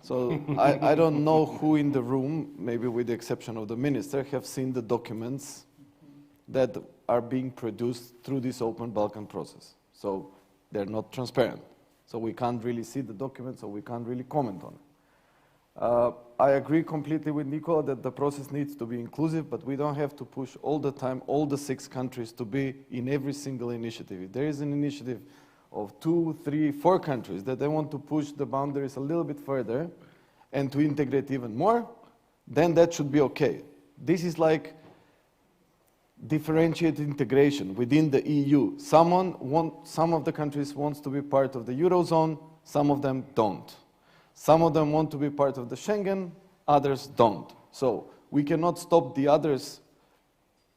So I don't know who in the room, maybe with the exception of the minister, have seen the documents that are being produced through this open Balkan process. So they're not transparent. So we can't really see the documents, so we can't really comment on it. I agree completely with Nicola that the process needs to be inclusive, but we don't have to push all the time all the 6 countries to be in every single initiative. If there is an initiative of 2, 3, 4 countries that they want to push the boundaries a little bit further and to integrate even more, then that should be okay. This is like differentiated integration within the EU. Some of the countries want to be part of the Eurozone, some of them don't. Some of them want to be part of the Schengen, others don't. So we cannot stop the others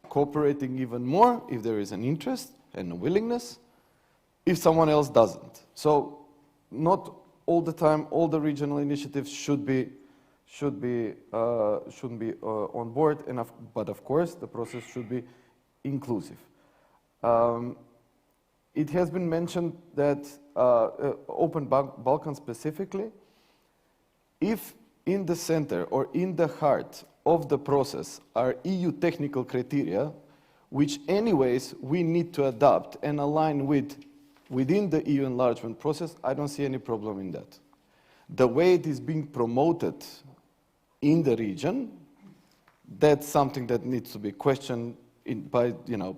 cooperating even more if there is an interest and a willingness, if someone else doesn't. So not all the time all the regional initiatives should be on board, but of course the process should be inclusive. It has been mentioned that open Balkans specifically, if in the center or in the heart of the process are EU technical criteria, which anyways we need to adapt and align within the EU enlargement process, I don't see any problem in that. The way it is being promoted in the region, that's something that needs to be questioned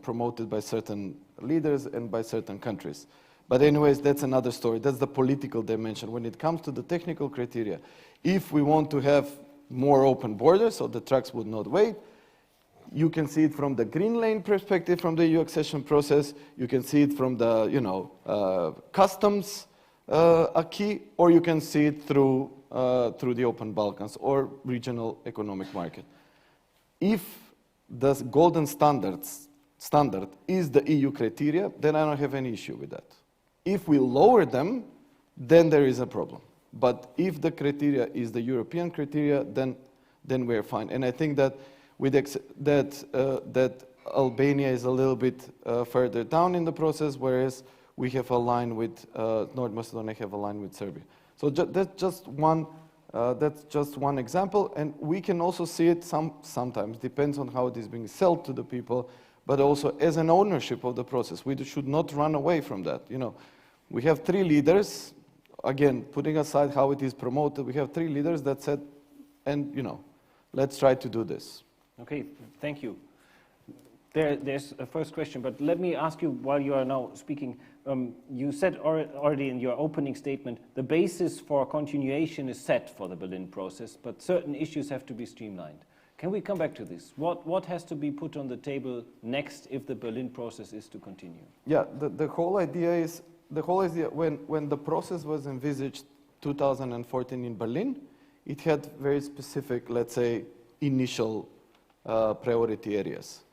promoted by certain leaders and by certain countries. But anyways, that's another story. That's the political dimension. When it comes to the technical criteria, if we want to have more open borders so the trucks would not wait, you can see it from the green lane perspective from the EU accession process. You can see it from the customs acquis, or you can see it through the open Balkans or regional economic market. If the golden standard is the EU criteria, then I don't have any issue with that. If we lower them, then there is a problem. But if the criteria is the European criteria, then we're fine. And I think that that Albania is a little bit further down in the process, whereas we have aligned with North Macedonia have aligned with Serbia. So that's just one example, and we can also see it sometimes, depends on how it is being sold to the people, but also as an ownership of the process. We should not run away from that. We have 3 leaders, again, putting aside how it is promoted, we have 3 leaders that said, and let's try to do this. Okay, thank you. There's a first question, but let me ask you while you are now speaking. You said already in your opening statement, the basis for continuation is set for the Berlin process, but certain issues have to be streamlined. Can we come back to this? What has to be put on the table next if the Berlin process is to continue? Yeah, the whole idea is, when the process was envisaged 2014 in Berlin, it had very specific, let's say, initial priority areas.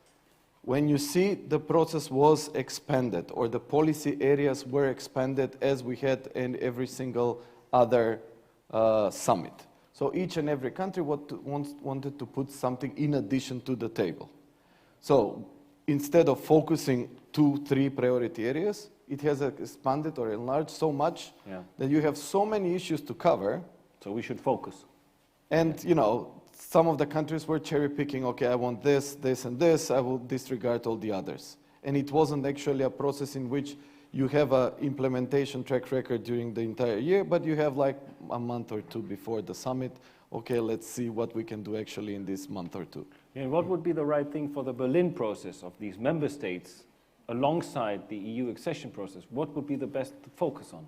When you see the process was expanded or the policy areas were expanded as we had in every single other summit. So each and every country wanted to put something in addition to the table. So instead of focusing 2-3 priority areas, it has expanded or enlarged so much that you have so many issues to cover. So we should focus. And, you know, some of the countries were cherry picking, okay, I want this, this, and this, I will disregard all the others. And it wasn't actually a process in which you have an implementation track record during the entire year, but you have like a month or two before the summit, okay, let's see what we can do actually in this month or two. And what would be the right thing for the Berlin process of these member states alongside the EU accession process? What would be the best to focus on?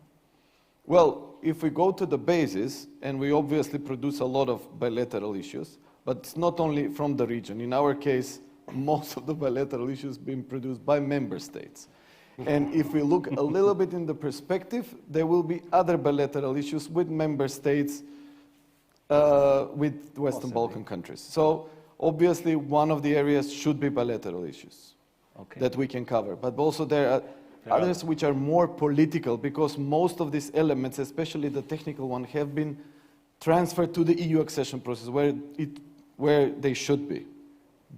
Well, if we go to the basis, and we obviously produce a lot of bilateral issues, but it's not only from the region. In our case, most of the bilateral issues being produced by member states. And if we look a little bit in the perspective, there will be other bilateral issues with member states, with Western Balkan countries. So obviously one of the areas should be bilateral issues that we can cover. But also there are others which are more political, because most of these elements, especially the technical one, have been transferred to the EU accession process where they should be.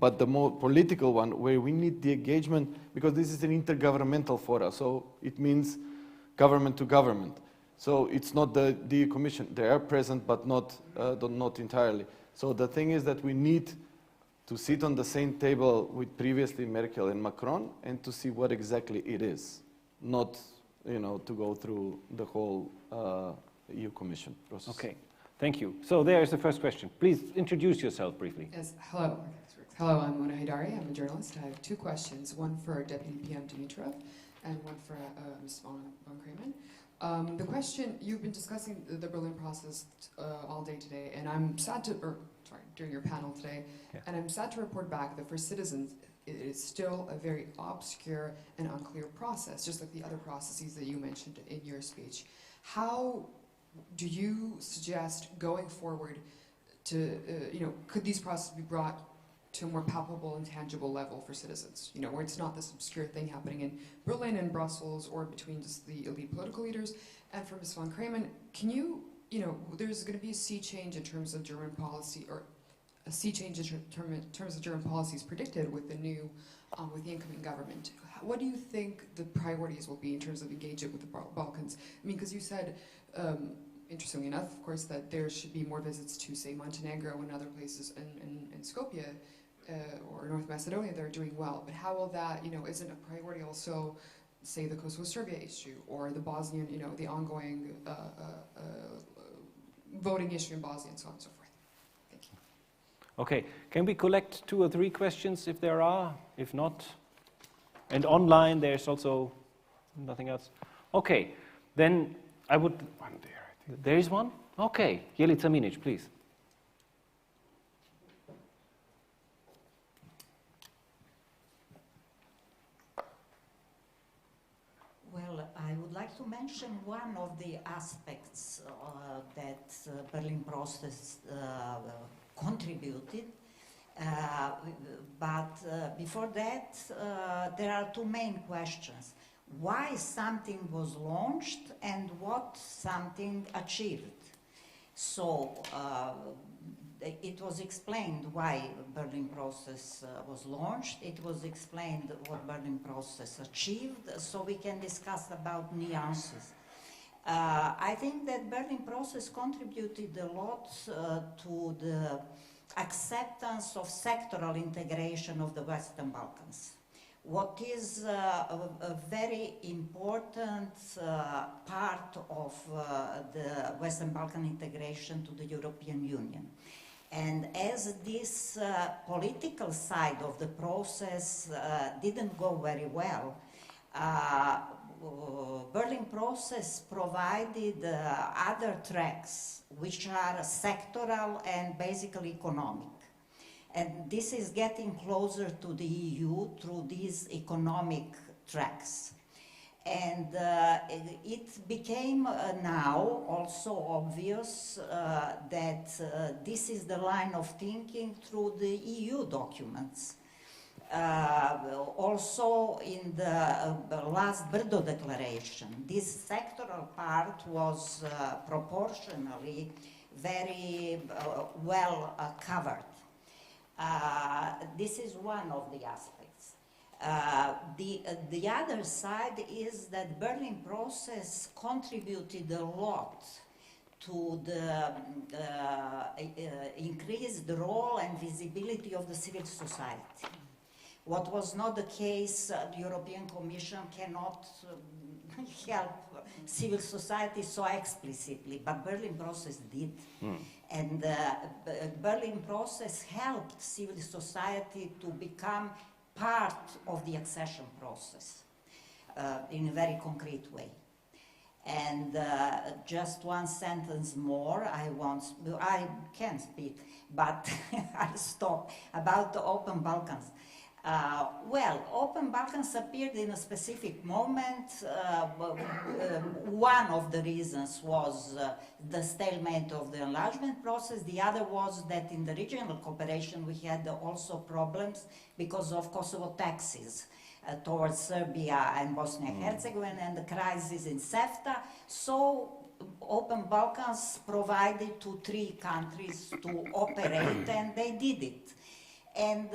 But the more political one, where we need the engagement, because this is an intergovernmental forum, so it means government to government. So it's not the EU Commission. They are present, but not entirely. So the thing is that we need to sit on the same table with previously Merkel and Macron and to see what exactly it is, not, you know, to go through the whole EU Commission process. Okay, thank you. So there is the first question. Please introduce yourself briefly. Yes, hello. Hello, I'm Mona Haidari. I'm a journalist. I have two questions, one for Deputy PM Dimitrov and one for Ms. von Kramen. The question, you've been discussing the Berlin process all day today, and I'm sad to, during your panel today, and I'm sad to report back that for citizens, it is still a very obscure and unclear process, just like the other processes that you mentioned in your speech. How do you suggest going forward to, could these processes be brought to a more palpable and tangible level for citizens, where it's not this obscure thing happening in Berlin and Brussels or between just the elite political leaders? And for Ms. von Kramen, can you, there's going to be a sea change in terms of German policy, or a sea change in terms of German policies predicted with the new, with the incoming government. What do you think the priorities will be in terms of engagement with the Balkans? I mean, because you said, interestingly enough, of course, that there should be more visits to, say, Montenegro and other places in Skopje or North Macedonia that are doing well. But how will that, isn't a priority also, say, the Kosovo-Serbia issue or the Bosnian, the ongoing voting issue in Bosnia and so on and so forth? Thank you. Okay, can we collect 2 or 3 questions if there are? If not, and online there's also nothing else. Okay, then I would. One there, I think. There is one? Okay, Jelica Minic, please. Well, I would like to mention one of the aspects that Berlin process contributed. But before that, there are 2 main questions. Why something was launched and what something achieved? So it was explained why Berlin process was launched. It was explained what Berlin process achieved, so we can discuss about nuances. I think that Berlin process contributed a lot to the acceptance of sectoral integration of the Western Balkans. What is a very important part of the Western Balkan integration to the European Union. And as this political side of the process didn't go very well, Berlin process provided other tracks which are sectoral and basically economic. And this is getting closer to the EU through these economic tracks. And it became now also obvious that this is the line of thinking through the EU documents. Also in the last Brdo declaration, this sectoral part was proportionally very well covered. This is one of the aspects. The other side is that Berlin process contributed a lot to the increased role and visibility of the civil society. What was not the case, the European Commission cannot help civil society so explicitly, but Berlin process did. And Berlin process helped civil society to become part of the accession process in a very concrete way. And just one sentence more, I can speak, but I'll stop, about the Open Balkans. Well, Open Balkans appeared in a specific moment. One of the reasons was the stalemate of the enlargement process. The other was that in the regional cooperation we had also problems because of Kosovo taxes towards Serbia and Bosnia and Herzegovina and the crisis in CEFTA. So Open Balkans provided to 3 countries to operate, and they did it. And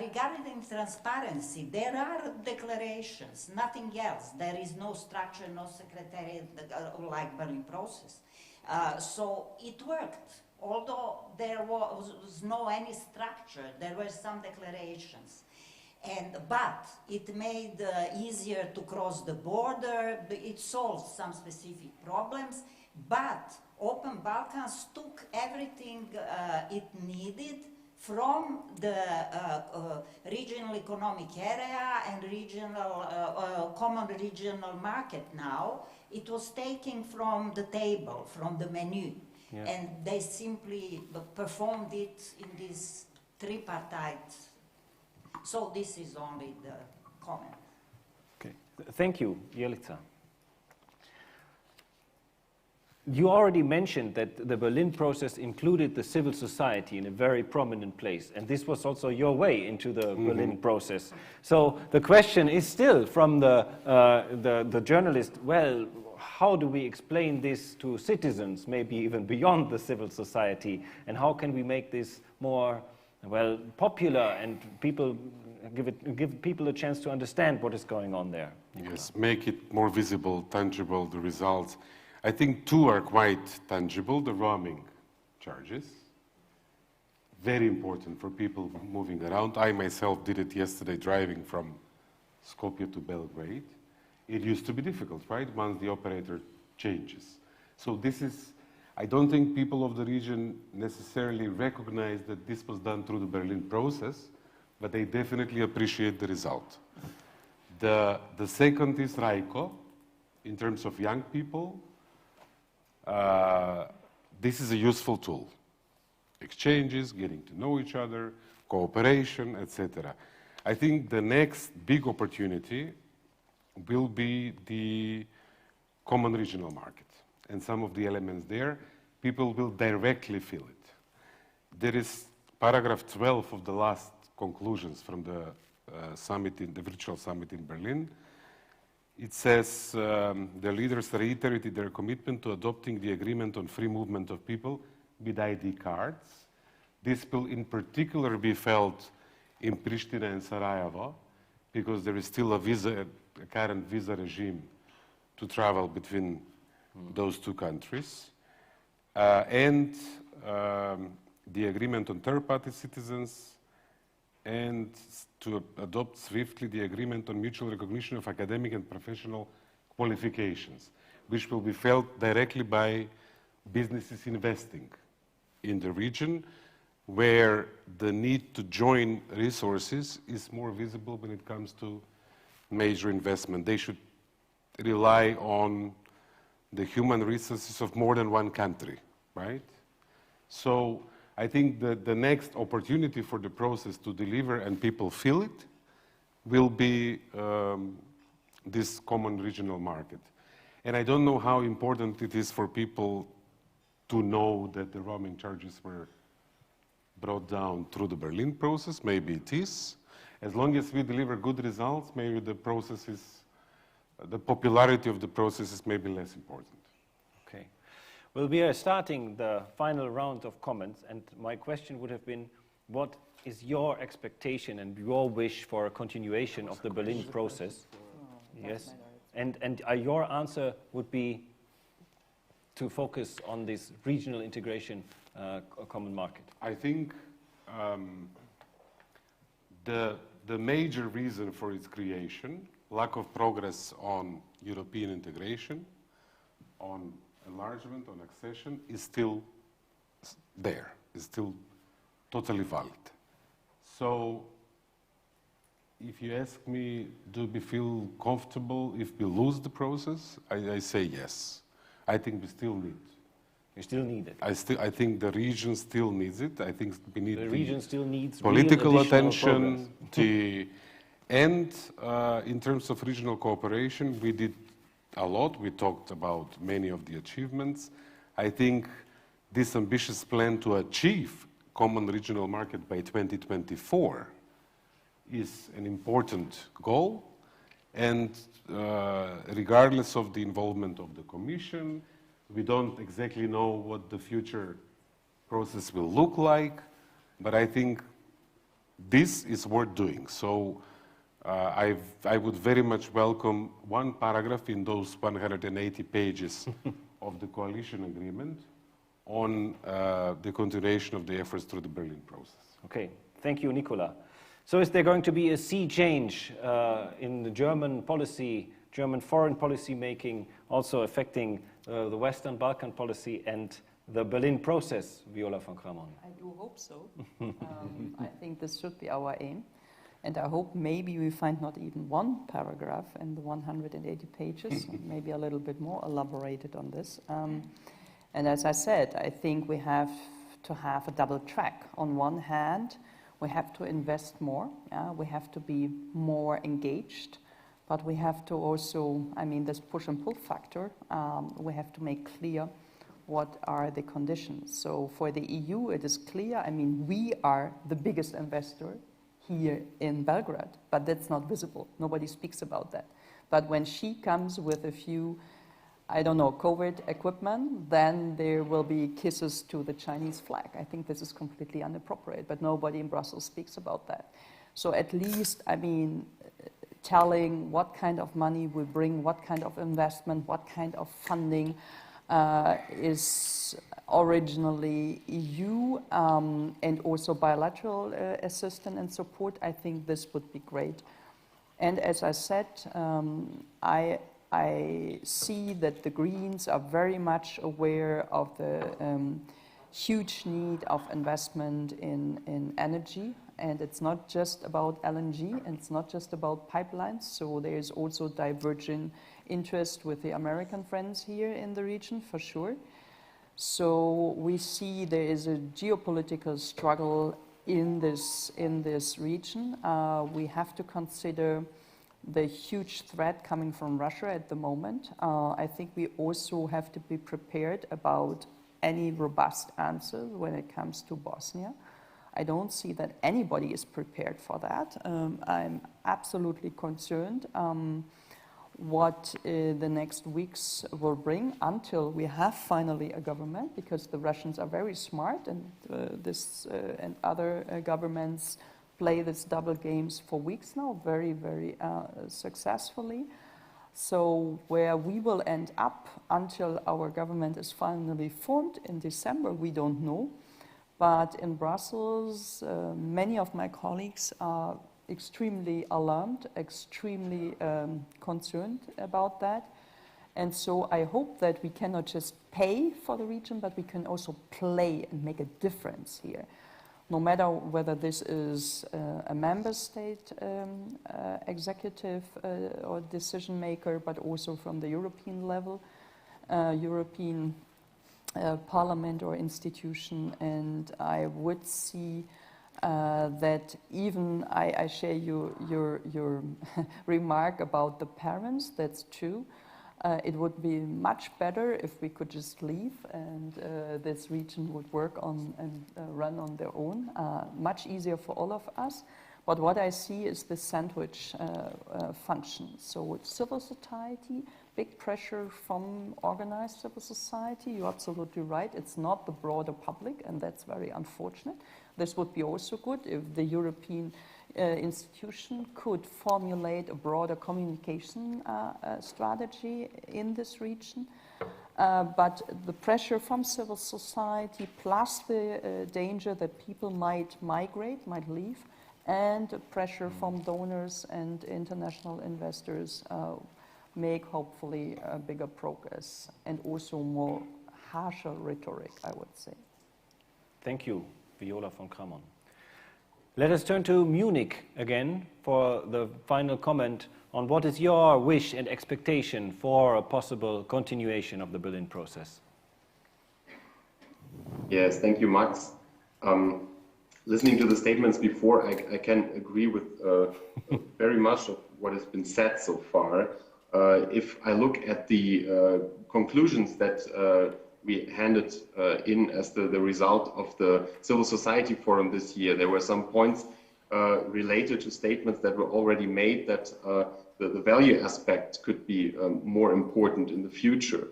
regarding transparency, there are declarations, nothing else. There is no structure, no secretariat like Berlin process. So it worked. Although there was no any structure, there were some declarations. But it made easier to cross the border. It solved some specific problems. But Open Balkans took everything it needed from the regional economic area and regional, common regional market now. It was taken from the table, from the menu. Yeah. And they simply performed it in this tripartite. So this is only the comment. Okay. Thank you, Jelica. You already mentioned that the Berlin process included the civil society in a very prominent place, and this was also your way into the Berlin process. So the question is still from the journalist, well, how do we explain this to citizens, maybe even beyond the civil society, and how can we make this more, well, popular and people give people a chance to understand what is going on there? Yes, make it more visible, tangible, the results. I think 2 are quite tangible. The roaming charges, very important for people moving around. I myself did it yesterday driving from Skopje to Belgrade. It used to be difficult, right, once the operator changes. So this is, I don't think people of the region necessarily recognize that this was done through the Berlin process, but they definitely appreciate the result. The second is RAICO, in terms of young people. This is a useful tool. Exchanges, getting to know each other, cooperation, etc. I think the next big opportunity will be the common regional market. And some of the elements there, people will directly feel it. There is paragraph 12 of the last conclusions from the the virtual summit in Berlin. It says the leaders reiterated their commitment to adopting the agreement on free movement of people with ID cards. This will in particular be felt in Pristina and Sarajevo because there is still a current visa regime to travel between those 2 countries. And the agreement on third-party citizens, and to adopt swiftly the agreement on mutual recognition of academic and professional qualifications, which will be felt directly by businesses investing in the region. where the need to join resources is more visible when it comes to major investment. They should rely on the human resources of more than one country, right? So I think that the next opportunity for the process to deliver and people feel it will be this common regional market. And I don't know how important it is for people to know that the roaming charges were brought down through the Berlin process. Maybe it is. As long as we deliver good results, maybe the process is, the popularity of the process is maybe less important. Okay. Well, we are starting the final round of comments, and my question would have been, what is your expectation and your wish for a continuation of the Berlin process? Yes. And your answer would be to focus on this regional integration common market. I think the major reason for its creation, lack of progress on European integration, on enlargement, on accession, is still there, is still totally valid. So if you ask me, do we feel comfortable if we lose the process? I say yes. I think we still need. You still need it. I think the region still needs it. I think we need the region still needs political real attention. And in terms of regional cooperation, we did a lot. We talked about many of the achievements. I think this ambitious plan to achieve common regional market by 2024 is an important goal. And regardless of the involvement of the Commission, we don't exactly know what the future process will look like, but I think this is worth doing. So I would very much welcome one paragraph in those 180 pages of the coalition agreement on the continuation of the efforts through the Berlin process. Okay, thank you, Nicola. So is there going to be a sea change in the German policy, German foreign policy making, also affecting the Western Balkan policy and the Berlin process, Viola von Kramon? I do hope so. I think this should be our aim. And I hope maybe we find not even one paragraph in the 180 pages, maybe a little bit more elaborated on this. And as I said, I think we have to have a double track. On one hand, we have to invest more, we have to be more engaged, but we have to also, I mean, this push and pull factor, we have to make clear what are the conditions. So for the EU, it is clear, I mean, we are the biggest investor here in Belgrade, but that's not visible. Nobody speaks about that. But when she comes with a few, I don't know, COVID equipment, then there will be kisses to the Chinese flag. I think this is completely inappropriate, but nobody in Brussels speaks about that. So at least, I mean, telling what kind of money we bring, what kind of investment, what kind of funding is originally EU and also bilateral assistance and support, I think this would be great. And as I said, I see that the Greens are very much aware of the huge need of investment in energy. And it's not just about LNG, and it's not just about pipelines. So there's also divergent interest with the American friends here in the region, for sure. So we see there is a geopolitical struggle in this region. We have to consider the huge threat coming from Russia at the moment. I think we also have to be prepared about any robust answer when it comes to Bosnia. I don't see that anybody is prepared for that. I'm absolutely concerned what the next weeks will bring until we have finally a government, because the Russians are very smart, and and other governments play this double games for weeks now, very, very successfully. So where we will end up until our government is finally formed in December, we don't know. But in Brussels, many of my colleagues are extremely alarmed, extremely concerned about that. And so I hope that we cannot just pay for the region, but we can also play and make a difference here. no matter whether this is a member state executive or decision maker, but also from the European level, European Parliament or institution. And I would see that even I share your remark about the parents, that's true. It would be much better if we could just leave and this region would work on and run on their own. Much easier for all of us. But what I see is the sandwich function. So civil society, big pressure from organized civil society. You're absolutely right. It's not the broader public, and that's very unfortunate. This would be also good if the European institution could formulate a broader communication strategy in this region. But the pressure from civil society plus the danger that people might migrate, might leave, and pressure from donors and international investors make hopefully bigger progress and also more harsher rhetoric, I would say. Thank you, Viola von Kramon. Let us turn to Munich again for the final comment on what is your wish and expectation for a possible continuation of the Berlin process. Yes, thank you, Max. Listening to the statements before, I can agree with very much of what has been said so far. If I look at the conclusions that we handed in as the result of the Civil Society Forum this year, there were some points related to statements that were already made that the value aspect could be more important in the future.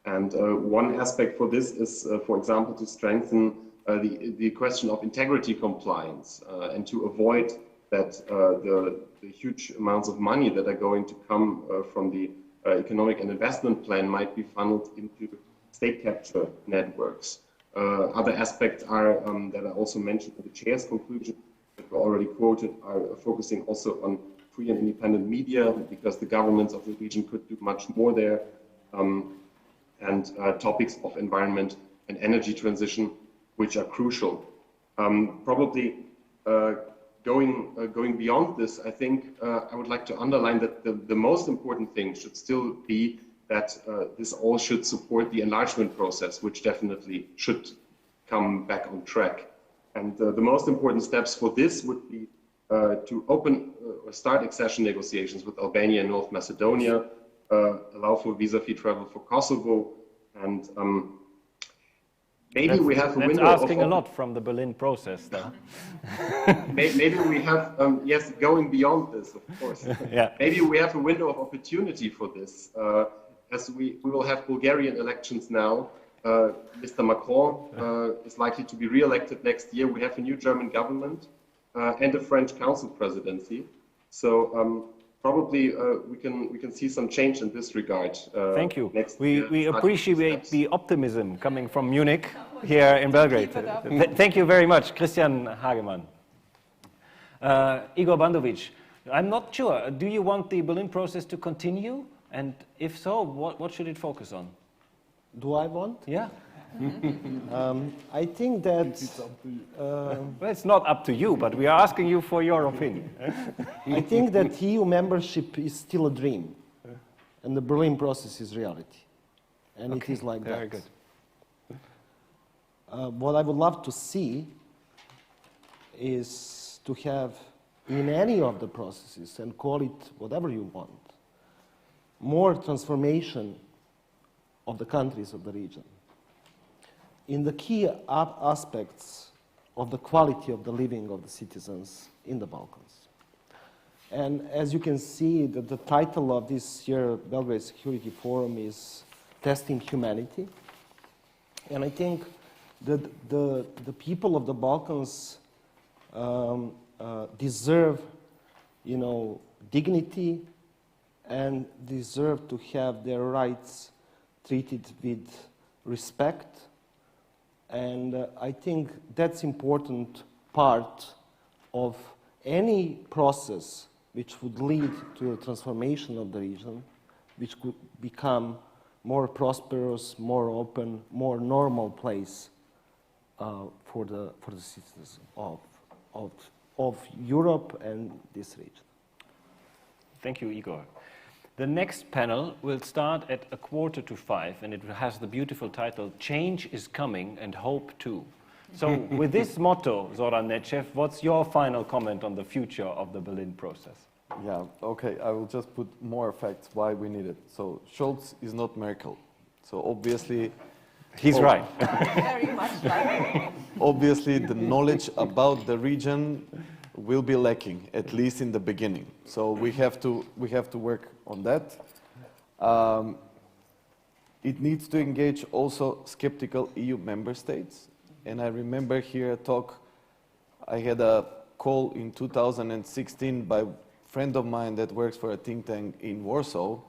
And one aspect for this is, for example, to strengthen the question of integrity compliance and to avoid that the huge amounts of money that are going to come from the economic and investment plan might be funneled into state capture networks. Other aspects are that I also mentioned in the chair's conclusion that were already quoted are focusing also on free and independent media because the governments of the region could do much more there, and topics of environment and energy transition, which are crucial. Probably going beyond this, I think I would like to underline that the most important thing should still be that this all should support the enlargement process, which definitely should come back on track. And the most important steps for this would be to open or start accession negotiations with Albania and North Macedonia, allow for visa-free travel for Kosovo, and maybe we have a window That's asking a lot from the Berlin process, though. Maybe we have, yes, going beyond this, of course. Yeah. Maybe we have a window of opportunity for this. As we will have Bulgarian elections now. Mr. Macron is likely to be re-elected next year. We have a new German government and a French council presidency. So probably we can see some change in this regard. Thank you. We appreciate the optimism coming from Munich here in Belgrade. Thank you very much, Christian Hagemann. Igor Bandovic, I'm not sure. Do you want the Berlin process to continue? And if so, what should it focus on? Do I want? Yeah. I think that... well, it's not up to you, but we are asking you for your opinion. I think that EU membership is still a dream, and the Berlin process is reality. And okay, it is like very that. Good. What I would love to see is to have, in any of the processes, and call it whatever you want, more transformation of the countries of the region in the key aspects of the quality of the living of the citizens in the Balkans. And as you can see, the title of this year Belgrade Security Forum is Testing Humanity. And I think that the people of the Balkans deserve, dignity, and deserve to have their rights treated with respect. And I think that's important part of any process which would lead to a transformation of the region, which could become more prosperous, more open, more normal place for the citizens of Europe and this region. Thank you, Igor. The next panel will start at 4:45, and it has the beautiful title, Change is Coming and Hope Too. So with this motto, Zoran Nechev, what's your final comment on the future of the Berlin process? Yeah, okay, I will just put more facts why we need it. So Scholz is not Merkel. So obviously... He's right. Very much like Obviously, the knowledge about the region will be lacking, at least in the beginning. So we have to work on that. It needs to engage also skeptical EU member states. And I remember here a talk, I had a call in 2016 by a friend of mine that works for a think tank in Warsaw.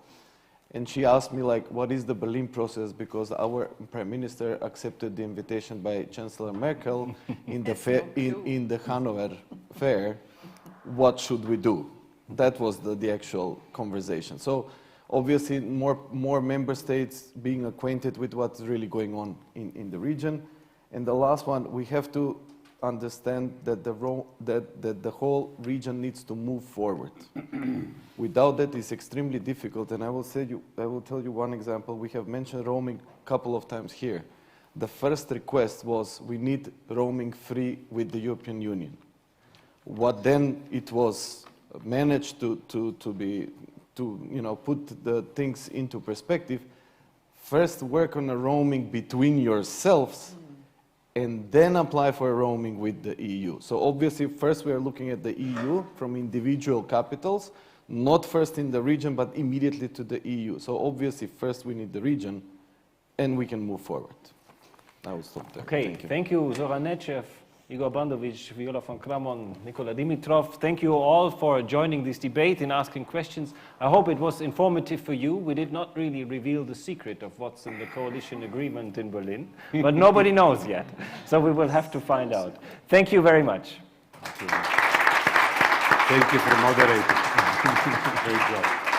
And she asked me, like, what is the Berlin process? Because our prime minister accepted the invitation by Chancellor Merkel in the, in the Hanover fair. What should we do? That was the actual conversation. So obviously more member states being acquainted with what's really going on in the region. And the last one, we have to understand that the whole region needs to move forward. Without that, it's extremely difficult. And I will tell you one example. We have mentioned roaming a couple of times here. The first request was we need roaming free with the European Union. What then it was managed to put the things into perspective. First, work on a roaming between yourselves, and then apply for roaming with the EU. So obviously, first we are looking at the EU from individual capitals, not first in the region, but immediately to the EU. So obviously, first we need the region, and we can move forward. I will stop there. Okay, thank you, Zoran Nechev, Igor Bandovic, Viola von Kramon, Nikola Dimitrov. Thank you all for joining this debate and asking questions. I hope it was informative for you. We did not really reveal the secret of what's in the coalition agreement in Berlin, but nobody knows yet. So we will have to find out. Thank you very much. Thank you for moderating. Great job.